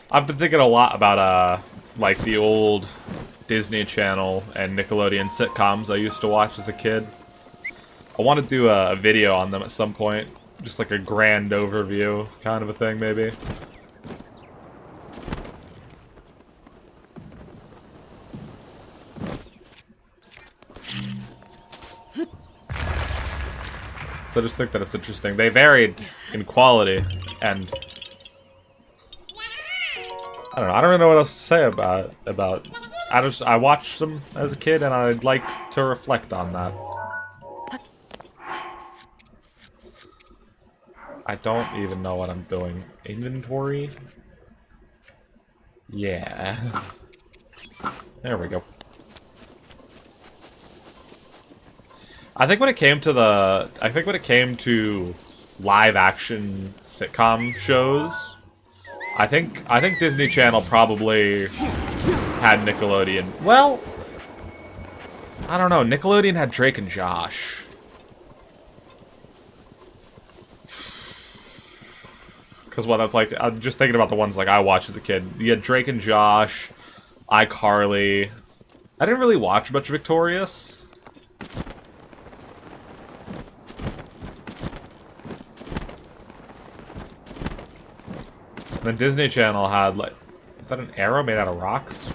Speaker 1: I've been thinking a lot about, like, the old Disney Channel and Nickelodeon sitcoms I used to watch as a kid. I want to do a video on them at some point. Just like a grand overview kind of a thing, maybe. So I just think that it's interesting. They varied in quality, and I don't know. I don't really know what else to say about I watched them as a kid, and I'd like to reflect on that. I don't even know what I'm doing. Inventory? Yeah. There we go. I think when it came to live action sitcom shows, I think Disney Channel probably had Nickelodeon. Well, I don't know. Nickelodeon had Drake and Josh. Because what that's like, I'm just thinking about the ones like I watched as a kid. You had Drake and Josh, iCarly. I didn't really watch much Victorious. And then Disney Channel had, like, is that an arrow made out of rocks?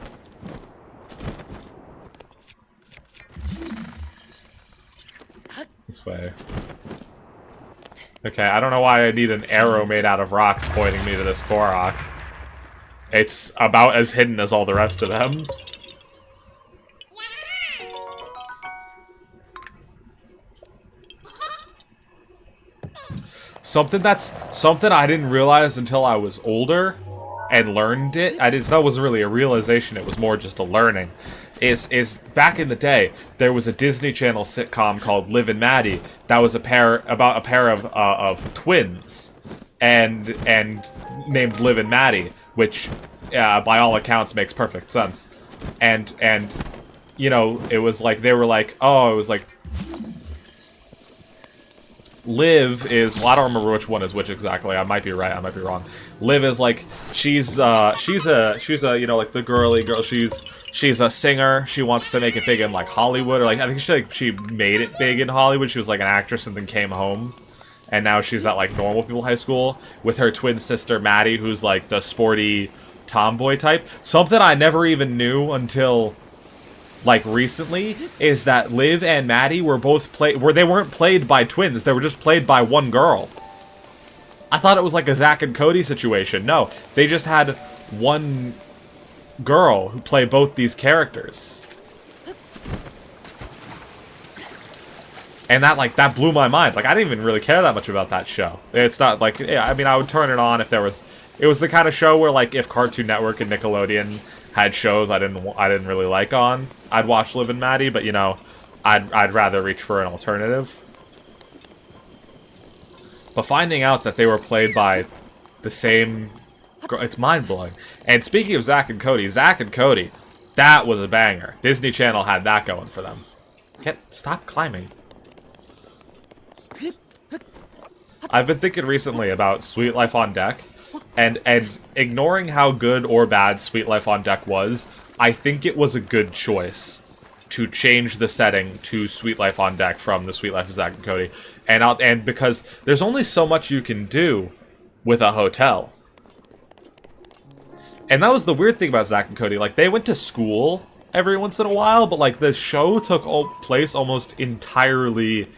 Speaker 1: This way. Okay, I don't know why I need an arrow made out of rocks pointing me to this Korok. It's about as hidden as all the rest of them. Something I didn't realize until I was older and learned it. That wasn't really a realization, it was more just a learning. Is back in the day, there was a Disney Channel sitcom called Liv and Maddie that was about a pair of twins and named Liv and Maddie, which by all accounts makes perfect sense. And you know, it was like they were like, oh, it was like Liv is, well, I don't remember which one is which exactly. I might be right, I might be wrong. Liv is like, she's a you know, like the girly girl. She's a singer. She wants to make it big in like Hollywood, or like I think she made it big in Hollywood. She was like an actress and then came home, and now she's at like normal people high school with her twin sister Maddie, who's like the sporty tomboy type. Something I never even knew until like recently is that Liv and Maddie were both they weren't played by twins, they were just played by one girl. I thought it was like a Zack and Cody situation. No, they just had one girl who played both these characters. And that blew my mind. Like, I didn't even really care that much about that show. It's not like, I mean, I would turn it on if there was, it was the kind of show where like if Cartoon Network and Nickelodeon had shows I didn't really like on, I'd watch Liv and Maddie, but you know, I'd rather reach for an alternative. But finding out that they were played by the same girl, it's mind-blowing. And speaking of Zack and Cody, that was a banger. Disney Channel had that going for them. Stop climbing. I've been thinking recently about Sweet Life on Deck, and ignoring how good or bad Sweet Life on Deck was, I think it was a good choice to change the setting to Sweet Life on Deck from the Sweet Life of Zack and Cody, and because there's only so much you can do with a hotel. And that was the weird thing about Zack and Cody. Like, they went to school every once in a while, but, like, the show took place almost entirely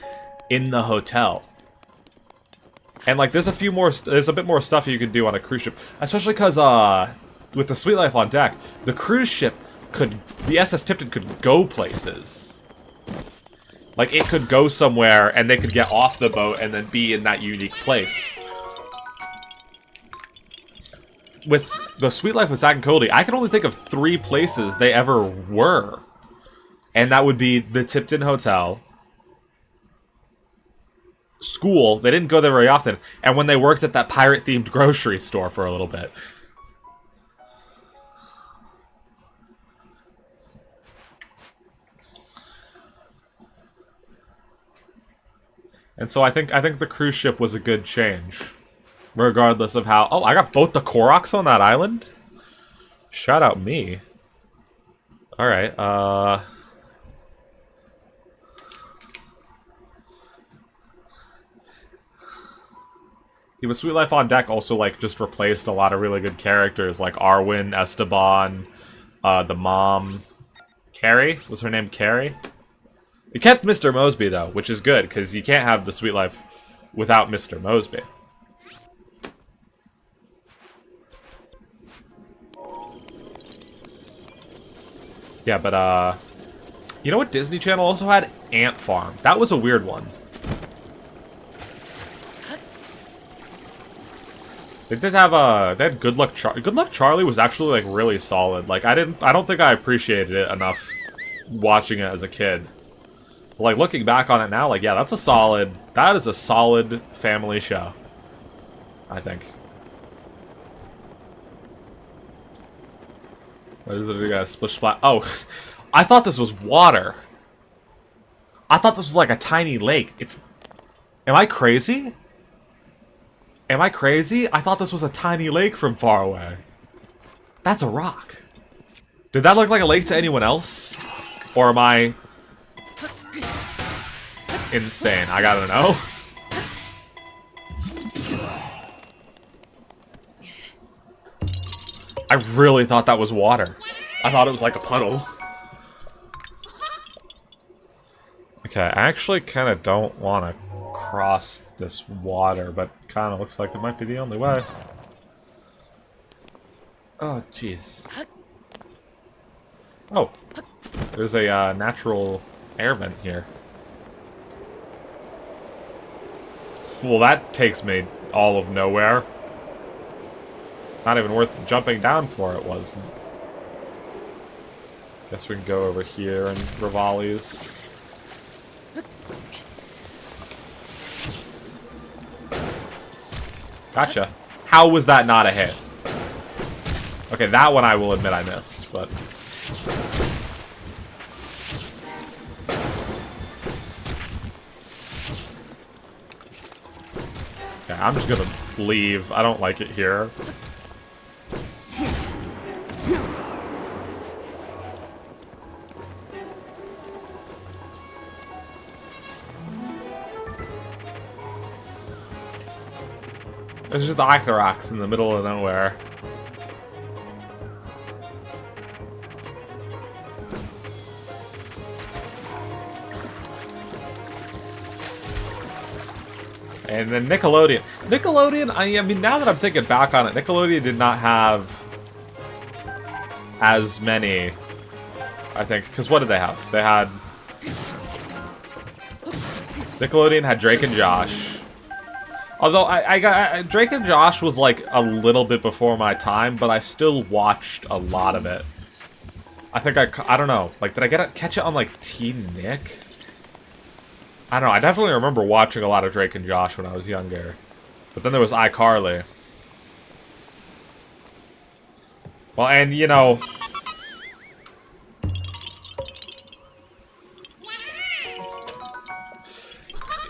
Speaker 1: in the hotel. And, like, there's a bit more stuff you can do on a cruise ship. Especially because, with the Sweet Life on Deck, the cruise ship the SS Tipton could go places. Like, it could go somewhere, and they could get off the boat and then be in that unique place. With the Sweet Life of Zack and Cody, I can only think of 3 places they ever were. And that would be the Tipton Hotel, school, they didn't go there very often, and when they worked at that pirate-themed grocery store for a little bit. And so I think the cruise ship was a good change. Regardless of how... Oh, I got both the Koroks on that island? Shout out me. Alright, Yeah, but Sweet Life on Deck also, like, just replaced a lot of really good characters, like Arwen, Esteban, the mom... Carrie? Was her name Carrie? It kept Mr. Mosby, though, which is good, because you can't have the Sweet Life without Mr. Mosby. Yeah, but, you know what Disney Channel also had? Ant Farm. That was a weird one. They did have, they had Good Luck Charlie. Good Luck Charlie was actually, like, really solid. Like, I don't think I appreciated it enough watching it as a kid. But, like, looking back on it now, like, yeah, that is a solid family show. I think. What is it? We got a splish splat. Oh, I thought this was water. I thought this was like a tiny lake. Am I crazy? Am I crazy? I thought this was a tiny lake from far away. That's a rock. Did that look like a lake to anyone else? Or am I insane? I gotta know. I really thought that was water. I thought it was like a puddle. Okay, I actually kind of don't want to cross this water, but kind of looks like it might be the only way. Oh, jeez. Oh, there's a natural air vent here. Well, that takes me all of nowhere. Not even worth jumping down for, it wasn't. Guess we can go over here and Rivali's. Gotcha. How was that not a hit? Okay, that one I will admit I missed, but... Okay, I'm just gonna leave. I don't like it here. There's just Octoroks in the middle of nowhere. And then Nickelodeon. Nickelodeon, I mean, now that I'm thinking back on it, Nickelodeon did not have as many, I think. Because what did they have? They had... Nickelodeon had Drake and Josh. Although, Drake and Josh was, like, a little bit before my time, but I still watched a lot of it. I think I don't know. Like, did I catch it on, like, Teen Nick? I don't know. I definitely remember watching a lot of Drake and Josh when I was younger. But then there was iCarly. Well, and, you know...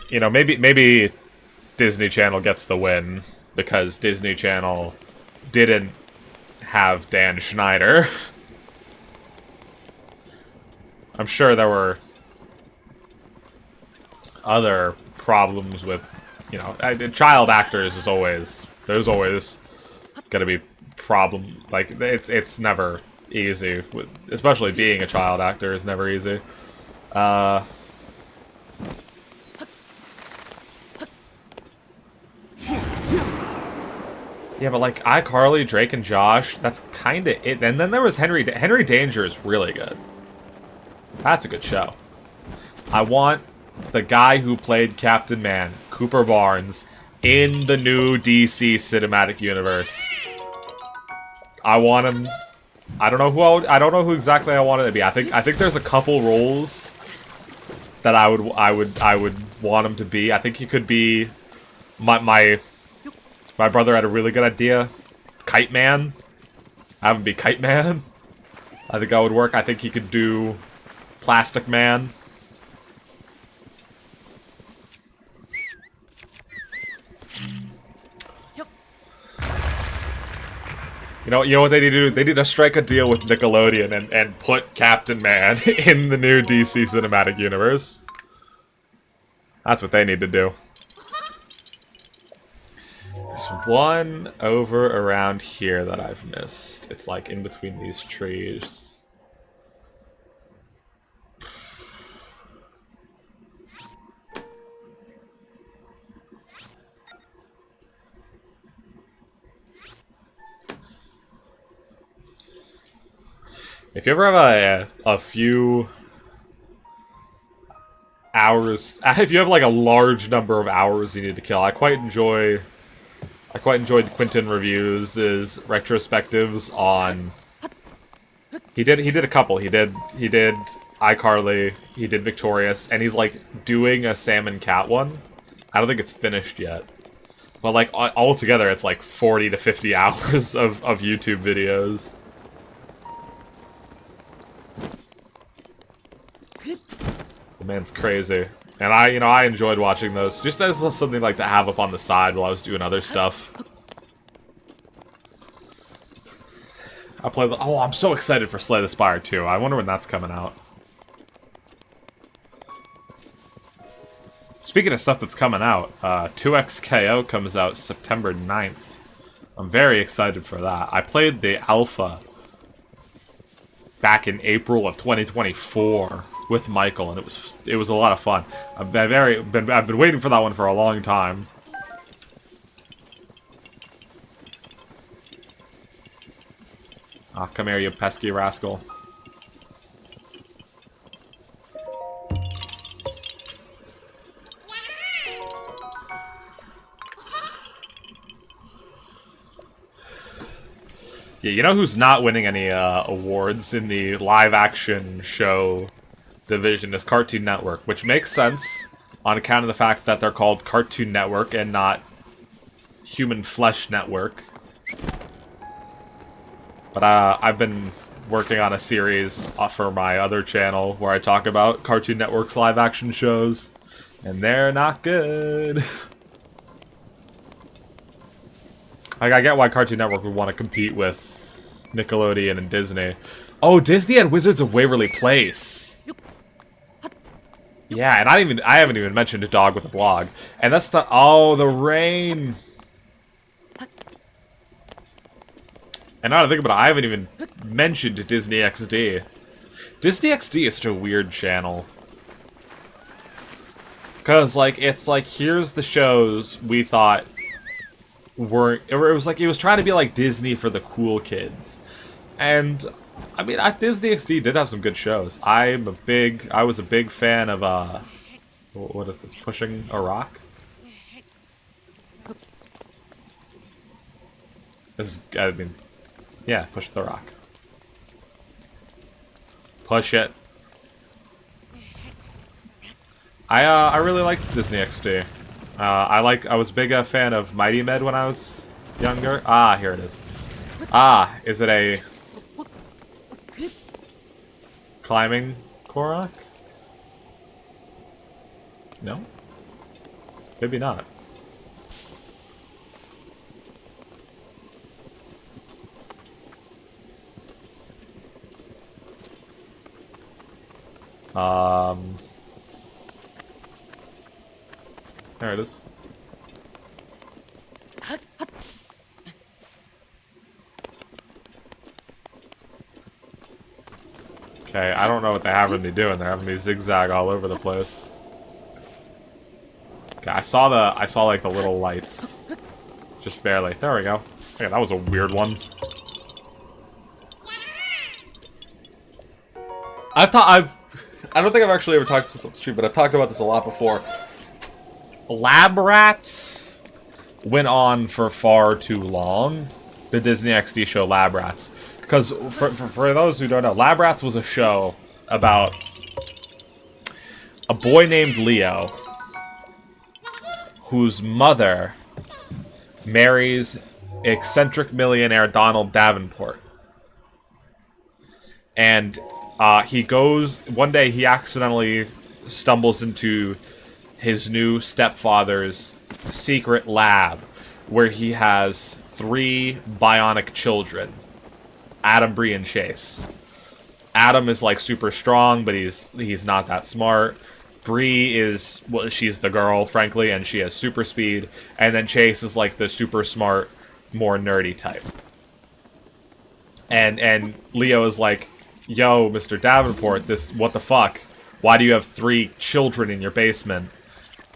Speaker 1: you know, maybe Disney Channel gets the win because Disney Channel didn't have Dan Schneider. I'm sure there were other problems with, you know, child actors is always, there's always gonna be problem, like, it's never easy, especially being a child actor is never easy. Yeah, but like iCarly, Drake and Josh, that's kind of it. And then there was Henry Danger is really good. That's a good show. I want the guy who played Captain Man, Cooper Barnes, in the new DC cinematic universe. I want him. I don't know I don't know who exactly I want it to be. I think there's a couple roles that I would want him to be. I think he could be my brother had a really good idea. Kite Man. Have him be Kite Man. I think that would work. I think he could do Plastic Man. You know what they need to do? They need to strike a deal with Nickelodeon and put Captain Man in the new DC cinematic universe. That's what they need to do. There's one over around here that I've missed. It's like in between these trees. If you ever have a few hours, if you have like a large number of hours you need to kill, I quite enjoyed Quentin Reviews' retrospectives on. He did a couple. He did iCarly. He did Victorious, and he's like doing a Sam and Cat one. I don't think it's finished yet, but like altogether, it's like 40 to 50 hours of YouTube videos. The man's crazy. And I enjoyed watching those, just as something like to have up on the side while I was doing other stuff. Oh, I'm so excited for Slay the Spire 2. I wonder when that's coming out. Speaking of stuff that's coming out, 2XKO comes out September 9th. I'm very excited for that. I played the alpha back in April of 2024 with Michael, and it was a lot of fun. I've been waiting for that one for a long time. Ah, come here, you pesky rascal. Yeah, you know who's not winning any awards in the live-action show division is Cartoon Network, which makes sense on account of the fact that they're called Cartoon Network and not Human Flesh Network. But I've been working on a series for my other channel where I talk about Cartoon Network's live-action shows, and they're not good. Like, I get why Cartoon Network would want to compete with Nickelodeon and Disney. Oh, Disney had Wizards of Waverly Place. Yeah, and I haven't even mentioned A Dog with a Blog. And that's the the rain. And now that I think about it, I haven't even mentioned Disney XD. Disney XD is such a weird channel. Cause like it's like here's the shows we thought weren't. It was like it was trying to be like Disney for the cool kids, and I mean Disney XD did have some good shows. I was a big fan of what is this? Pushing a Rock. I mean, yeah, Push the Rock. Push it. I really liked Disney XD. I was a big fan of Mighty Med when I was younger. Ah, here it is. Ah, is it a climbing Korok? No? Maybe not. There it is. Okay, I don't know what they have me doing. They're having me zigzag all over the place. Okay, I saw like the little lights. Just barely. There we go. Okay, that was a weird one. I don't think I've actually ever talked about this on the stream, but I've talked about this a lot before. Lab Rats went on for far too long. The Disney XD show Lab Rats. Because, for those who don't know, Lab Rats was a show about a boy named Leo whose mother marries eccentric millionaire Donald Davenport. And he goes, one day he accidentally stumbles into his new stepfather's secret lab where he has 3 bionic children. Adam, Bree, and Chase. Adam is like super strong, but he's not that smart. Bree is, well, she's the girl, frankly, and she has super speed. And then Chase is like the super smart, more nerdy type. And Leo is like, yo, Mr. Davenport, what the fuck? Why do you have 3 children in your basement?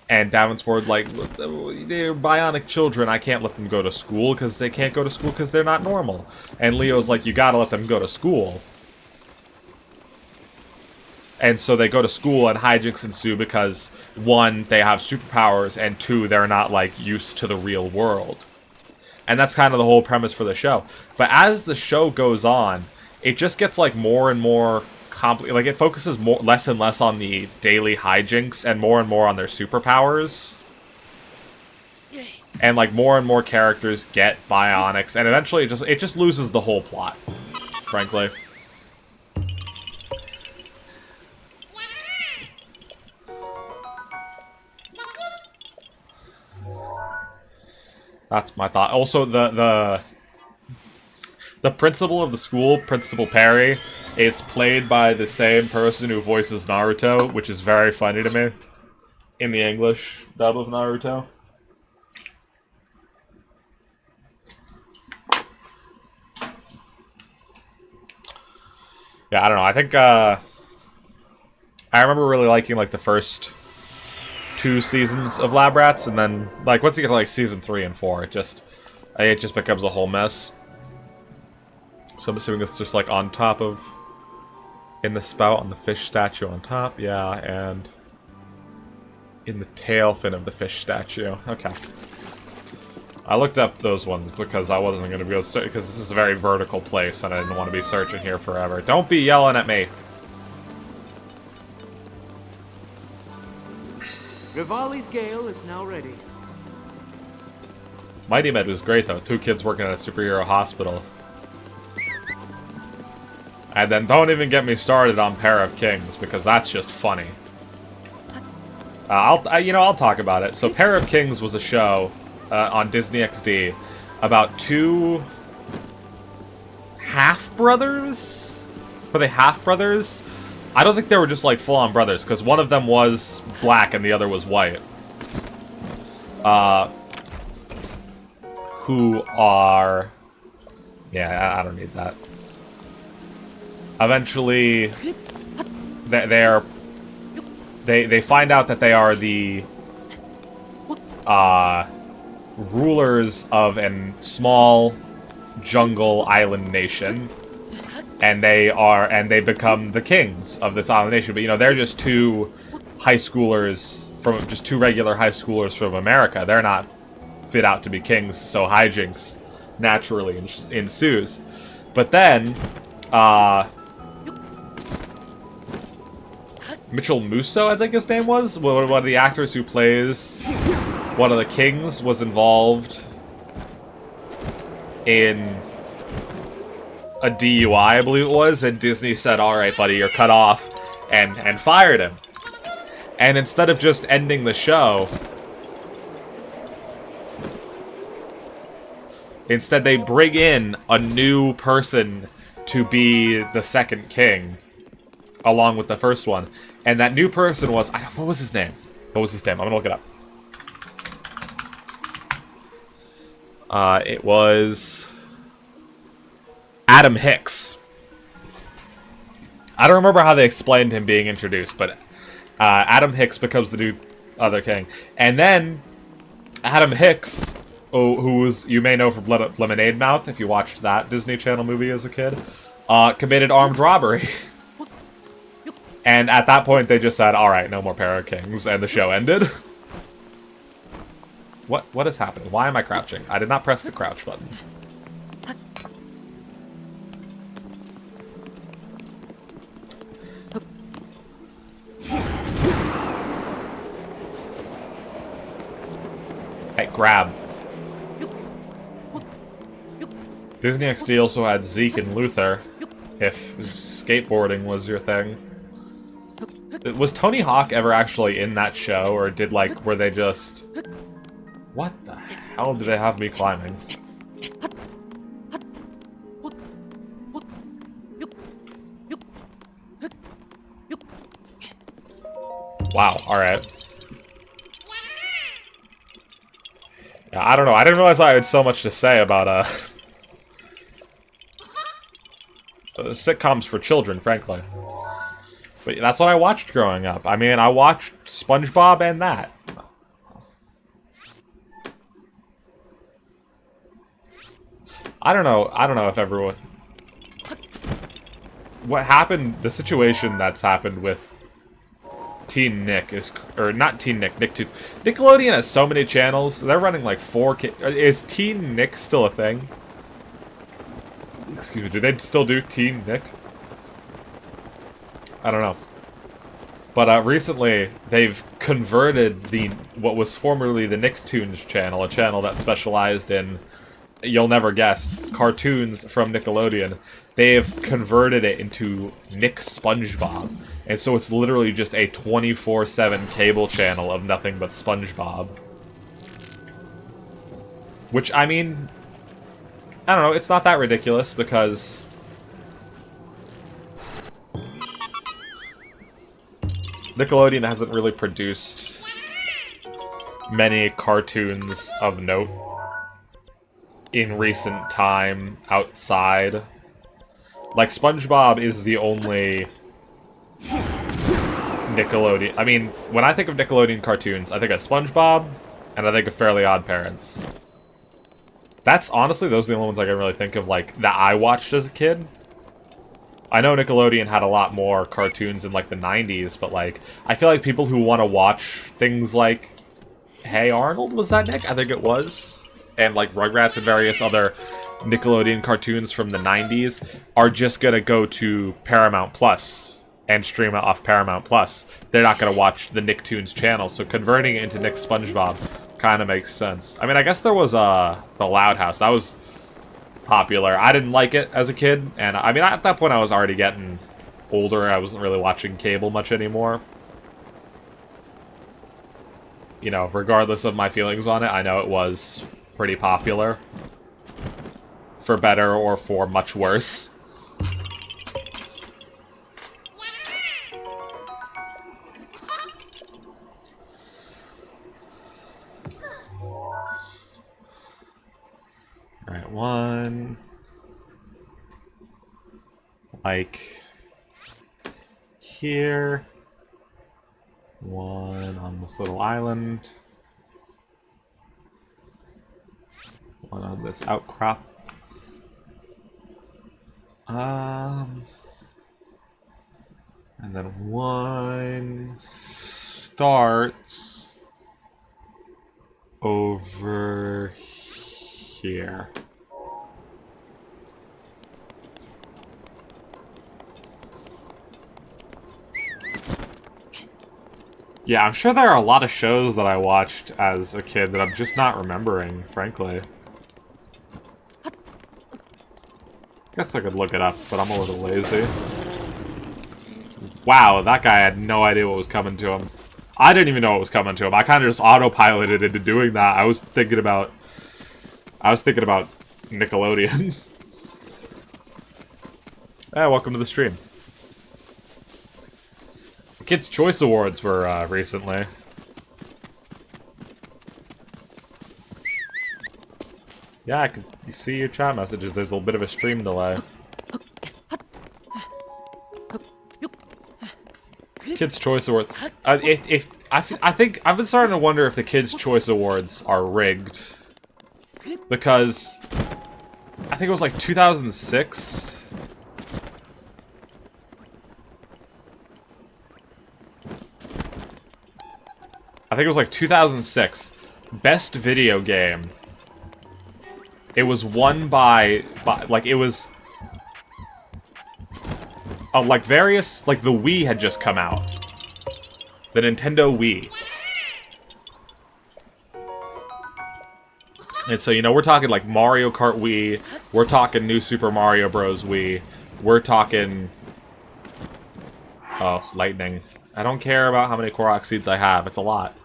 Speaker 1: And Davenport like, they're bionic children, I can't let them go to school because they can't go to school because they're not normal. And Leo's like, you gotta let them go to school. And so they go to school and hijinks ensue because 1, they have superpowers, and 2, they're not like used to the real world. And that's kind of the whole premise for the show. But as the show goes on, it just gets like more and more complicated. Like it focuses less and less on the daily hijinks and more on their superpowers. And like more and more characters get bionics, and eventually it just loses the whole plot, frankly. That's my thought. Also, the principal of the school, Principal Perry, is played by the same person who voices Naruto, which is very funny to me. In the English dub of Naruto. Yeah, I don't know. I think, I remember really liking, like, the first 2 seasons of Lab Rats, and then, like, once you get to, like, season 3 and 4, it just becomes a whole mess. So I'm assuming it's just, like, on top of... in the spout, on the fish statue on top, yeah, and... in the tail fin of the fish statue. Okay. I looked up those ones because I wasn't going to go... because this is a very vertical place, and I didn't want to be searching here forever. Don't be yelling at me!
Speaker 2: Rivali's Gale is now ready.
Speaker 1: Mighty Med was great, though. 2 kids working at a superhero hospital. And then don't even get me started on Pair of Kings, because that's just funny. I'll talk about it. So Pair of Kings was a show on Disney XD about 2 half-brothers? Were they half-brothers? I don't think they were just, like, full-on brothers, because one of them was black and the other was white. Who are... yeah, I don't need that. Eventually, they find out that they are the rulers of a small jungle island nation, and they become the kings of this island nation. But they're just 2 high schoolers from just 2 regular high schoolers from America. They're not fit out to be kings, so hijinks naturally ensues. But then, Mitchell Musso, I think his name was, one of the actors who plays one of the kings, was involved in a DUI, I believe it was, and Disney said, alright buddy, you're cut off, and fired him. And instead of just ending the show, Instead, they bring in a new person to be the second king, along with the first one. And that new person was... what was his name? What was his name? I'm gonna look it up. It was... Adam Hicks. I don't remember how they explained him being introduced, but Adam Hicks becomes the new other king. And then Adam Hicks, who was, you may know from Lemonade Mouth, if you watched that Disney Channel movie as a kid, committed armed robbery. And at that point, they just said, alright, no more Para Kings, and the show ended. What is happening? Why am I crouching? I did not press the crouch button. Hey, grab. Disney XD also had Zeke and Luther, if skateboarding was your thing. Was Tony Hawk ever actually in that show, or did, like, were they just... What the hell do they have me climbing? Wow, alright. Yeah, I don't know. I didn't realize I had so much to say about, sitcoms for children, frankly. But that's what I watched growing up. I mean, I watched SpongeBob and that. I don't know if everyone... What happened, the situation that's happened with Teen Nick is... Or not Teen Nick, Nicktoons. Nickelodeon has so many channels. They're running like 4... Is Teen Nick still a thing? Excuse me, do they still do Teen Nick? I don't know. But recently, they've converted what was formerly the Nicktoons channel, a channel that specialized in, you'll never guess, cartoons from Nickelodeon. They have converted it into Nick SpongeBob. And so it's literally just a 24/7 cable channel of nothing but SpongeBob. Which, I mean, I don't know, it's not that ridiculous because... Nickelodeon hasn't really produced many cartoons of note in recent time outside. Like, SpongeBob is the only Nickelodeon... I mean, when I think of Nickelodeon cartoons, I think of SpongeBob, and I think of Fairly Odd Parents. That's, honestly, those are the only ones I can really think of, like, that I watched as a kid. I know Nickelodeon had a lot more cartoons in, like, the 90s, but, like, I feel like people who want to watch things like Hey Arnold, was that Nick? I think it was. And, like, Rugrats and various other Nickelodeon cartoons from the 90s are just gonna go to Paramount Plus and stream it off Paramount Plus. They're not gonna watch the Nicktoons channel, so converting it into Nick SpongeBob kind of makes sense. I mean, I guess there was, the Loud House. That was popular. I didn't like it as a kid, and I mean, at that point I was already getting older. I wasn't really watching cable much anymore. You know, regardless of my feelings on it, I know it was pretty popular. For better or for much worse. Alright, one... Like... Here... One on this little island. One on this outcrop. And then one starts over here. Yeah, I'm sure there are a lot of shows that I watched as a kid that I'm just not remembering, frankly. Guess I could look it up, but I'm a little lazy. Wow, that guy had no idea what was coming to him. I didn't even know what was coming to him. I kind of just autopiloted into doing that. I was thinking about Nickelodeon. Hey, welcome to the stream. Kids' Choice Awards were recently. Yeah, I can see your chat messages. There's a little bit of a stream delay. Kids' Choice Awards. I think I've been starting to wonder if the Kids' Choice Awards are rigged, because I think it was like 2006. I think it was like 2006. Best video game. It was won by like, it was... like various... Like, the Wii had just come out. The Nintendo Wii. And so, you know, we're talking like Mario Kart Wii. We're talking New Super Mario Bros. Wii. We're talking... Oh, lightning. I don't care about how many Korok seeds I have. It's a lot.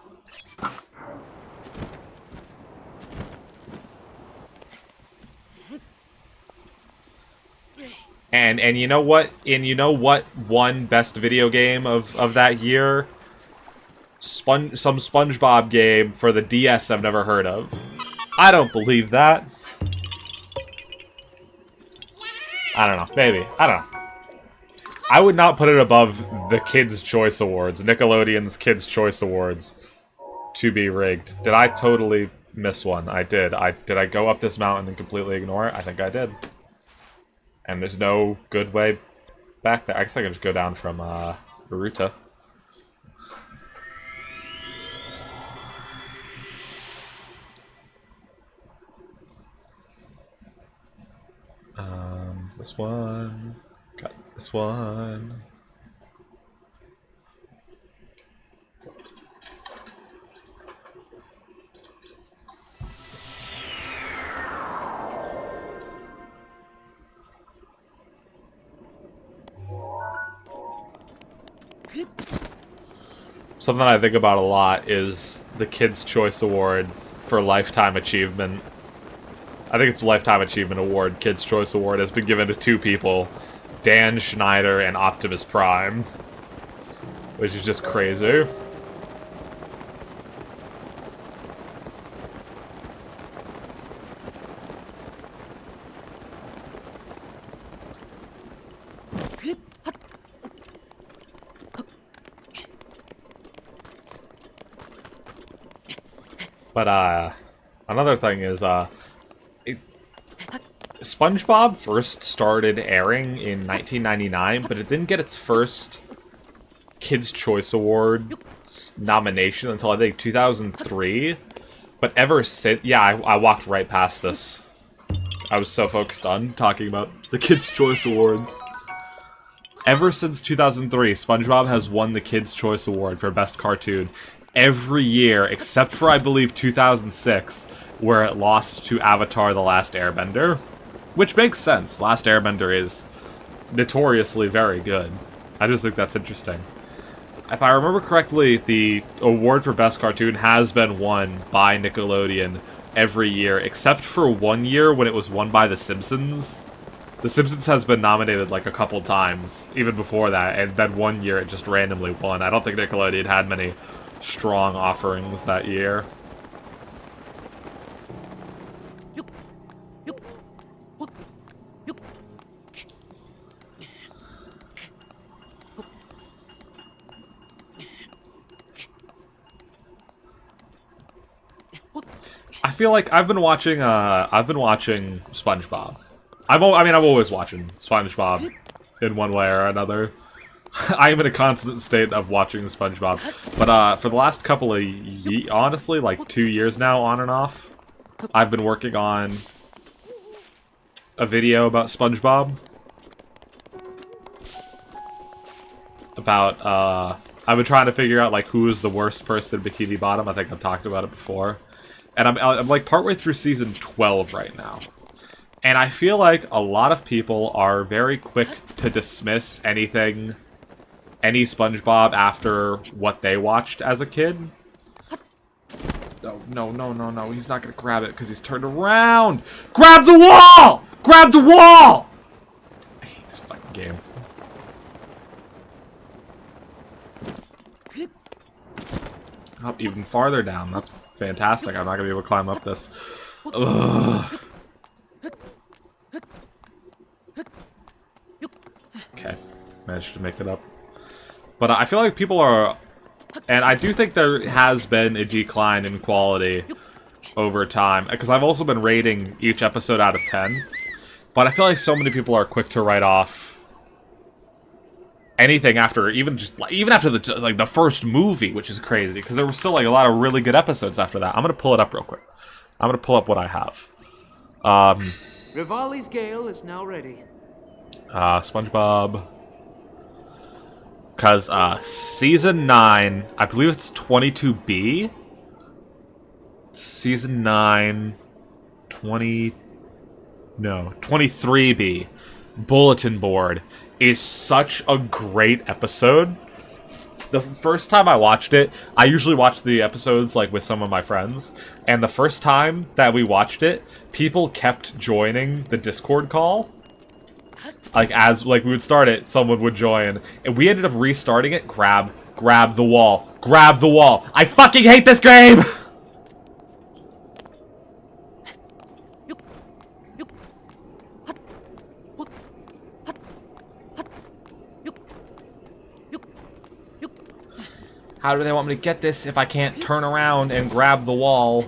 Speaker 1: And you know what? And you know what won best video game of that year? Some SpongeBob game for the DS I've never heard of. I don't believe that. I don't know. Maybe. I don't know. I would not put it above the Kids' Choice Awards, Nickelodeon's Kids' Choice Awards, to be rigged. Did I totally miss one? I did. Did I go up this mountain and completely ignore it? I think I did. And there's no good way back there. I guess I can just go down from Baruta. This one. Got this one. Something I think about a lot is the Kids' Choice Award for Lifetime Achievement. I think it's Lifetime Achievement Award. Kids' Choice Award has been given to two people, Dan Schneider and Optimus Prime, which is just crazy. But, another thing is, SpongeBob first started airing in 1999, but it didn't get its first Kids' Choice Award nomination until, I think, 2003. But ever since... Yeah, I walked right past this. I was so focused on talking about the Kids' Choice Awards. Ever since 2003, SpongeBob has won the Kids' Choice Award for Best Cartoon every year, except for, I believe, 2006, where it lost to Avatar: The Last Airbender. Which makes sense. Last Airbender is notoriously very good. I just think that's interesting. If I remember correctly, the award for Best Cartoon has been won by Nickelodeon every year, except for one year when it was won by The Simpsons. The Simpsons has been nominated like a couple times, even before that, and then one year it just randomly won. I don't think Nickelodeon had many strong offerings that year. I feel like I've been watching SpongeBob. I'm always watching SpongeBob in one way or another. I am in a constant state of watching SpongeBob. But for the last couple of honestly, like 2 years now, on and off, I've been working on a video about SpongeBob. About, I've been trying to figure out, like, who is the worst person in Bikini Bottom. I think I've talked about it before. And I'm like partway through season 12 right now. And I feel like a lot of people are very quick to dismiss any SpongeBob after what they watched as a kid. No. He's not gonna grab it because he's turned around. Grab the wall! Grab the wall! I hate this fucking game. Up even farther down. That's fantastic. I'm not gonna be able to climb up this. Ugh. Okay, managed to make it up. But I feel like people are, and I do think there has been a decline in quality over time, because I've also been rating each episode out of 10. But I feel like so many people are quick to write off anything after, even after the first movie, which is crazy, because there were still like a lot of really good episodes after that. I'm gonna pull it up real quick. I'm gonna pull up what I have.
Speaker 2: Rivali's Gale is now ready.
Speaker 1: SpongeBob. Because season 9, I believe it's 22B. Season 9, 23B. Bulletin Board is such a great episode. The first time I watched it, I usually watch the episodes like with some of my friends, and the first time that we watched it, people kept joining the Discord call. Like, as we would start it, someone would join, and we ended up restarting it. Grab the wall. Grab the wall. I fucking hate this game! How do they want me to get this if I can't turn around and grab the wall?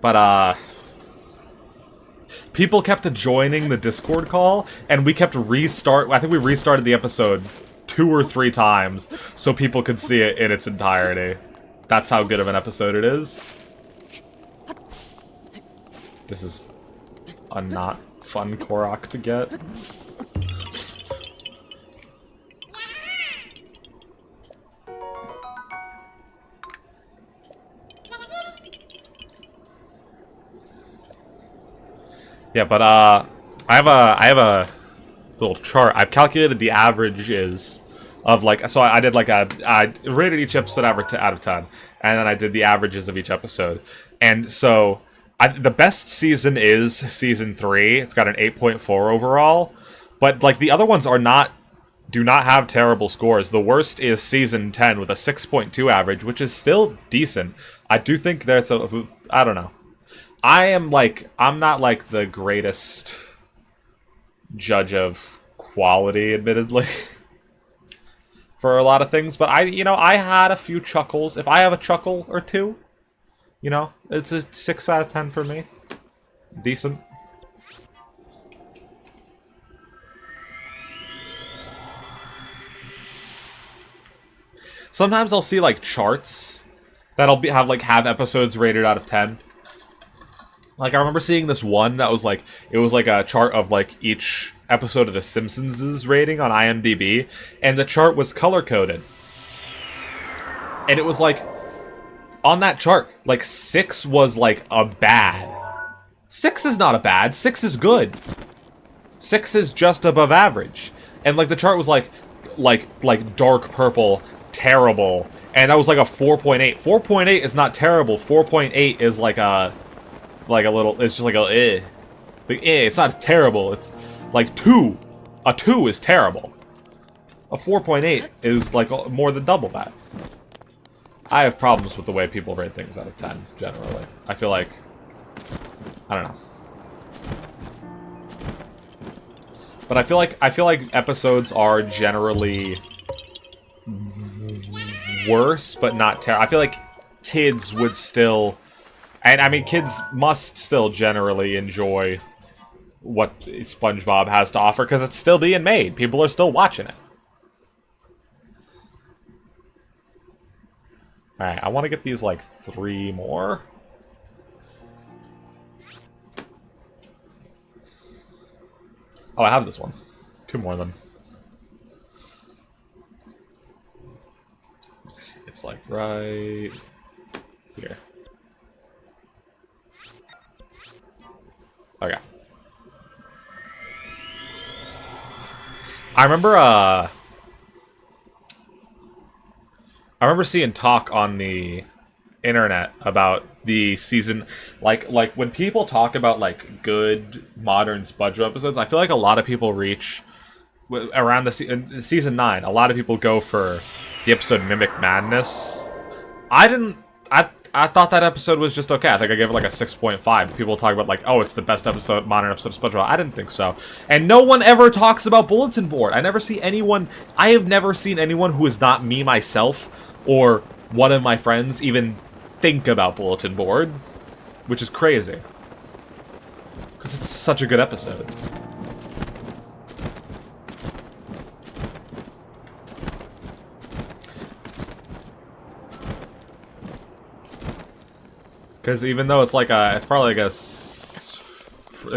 Speaker 1: But, people kept joining the Discord call, and we kept I think we restarted the episode 2 or 3 times, so people could see it in its entirety. That's how good of an episode it is. This is a not fun Korok to get. Yeah, but I have a little chart. I've calculated the averages of so I did I rated each episode out of 10, and then I did the averages of each episode. And so the best season is season 3. It's got an 8.4 overall, but like the other ones do not have terrible scores. The worst is season 10 with a 6.2 average, which is still decent. I do think there's I don't know. I'm not like the greatest judge of quality, admittedly, for a lot of things, but I had a few chuckles. If I have a chuckle or two, it's a 6 out of 10 for me. Decent. Sometimes I'll see like charts that'll have episodes rated out of 10. Like, I remember seeing this one that was it was like a chart of each episode of The Simpsons' rating on IMDb, and the chart was color-coded. And it was on that chart, 6 was a bad. 6 is not a bad, 6 is good. 6 is just above average. And the chart was like dark purple, terrible. And that was a 4.8. 4.8 is not terrible, 4.8 is a little, it's just eh. It's not terrible, it's 2. A 2 is terrible. A 4.8 is more than double that. I have problems with the way people rate things out of 10, generally. I feel I don't know. But I feel like episodes are generally worse, but not terrible. I feel like kids would still, and I mean, kids must still generally enjoy what SpongeBob has to offer, because it's still being made. People are still watching it. Alright, I want to get these, 3 more. Oh, I have this one. 2 more of them. It's, right here. Okay. I remember seeing talk on the internet about the season, like when people talk about like good modern SpongeBob episodes, I feel like a lot of people reach around the season 9. A lot of people go for the episode Mimic Madness. I didn't. I thought that episode was just okay. I think I gave it like a 6.5. People talk about like, oh, it's the best modern episode of SpongeBob. I didn't think so. And no one ever talks about Bulletin Board. I never see anyone. I have never seen anyone who is not me myself or one of my friends even think about Bulletin Board, which is crazy because it's such a good episode. Because even though it's like it's probably like it's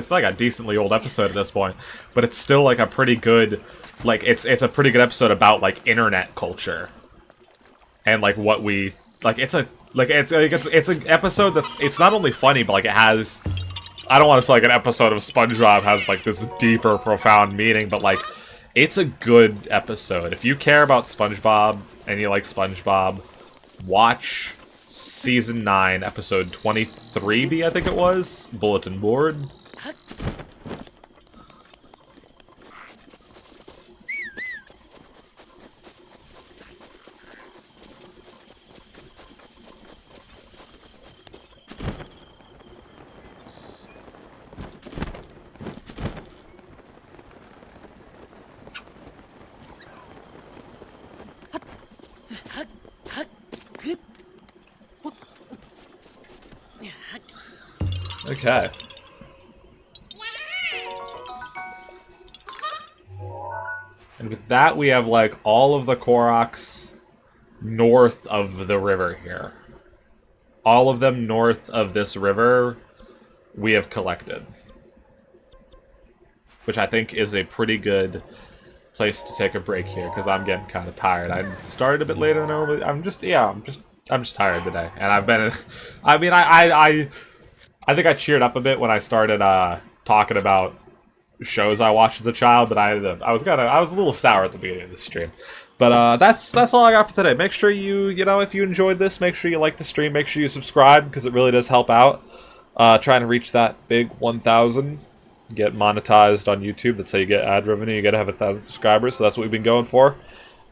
Speaker 1: like a decently old episode at this point, but it's still like a pretty good, like it's a pretty good episode about like internet culture, and like what we like. It's an episode it's not only funny, but like it has. I don't want to say like an episode of SpongeBob has like this deeper, profound meaning, but like it's a good episode. If you care about SpongeBob and you like SpongeBob, watch Season 9, Episode 23B, I think it was, Bulletin Board. Okay. And with that, we have, like, all of the Koroks north of the river here. All of them north of this river we have collected. Which I think is a pretty good place to take a break here, because I'm getting kind of tired. I started a bit later than normally. I'm just tired today. And I've been... I mean, I think I cheered up a bit when I started talking about shows I watched as a child, but I was a little sour at the beginning of the stream. But that's all I got for today. Make sure if you enjoyed this, make sure you like the stream, make sure you subscribe, because it really does help out. Trying to reach that big 1,000, get monetized on YouTube. That's how you get ad revenue. You gotta have 1,000 subscribers, so that's what we've been going for.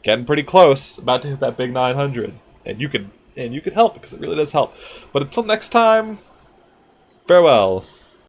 Speaker 1: Getting pretty close, about to hit that big 900, and you could help, because it really does help. But until next time, farewell.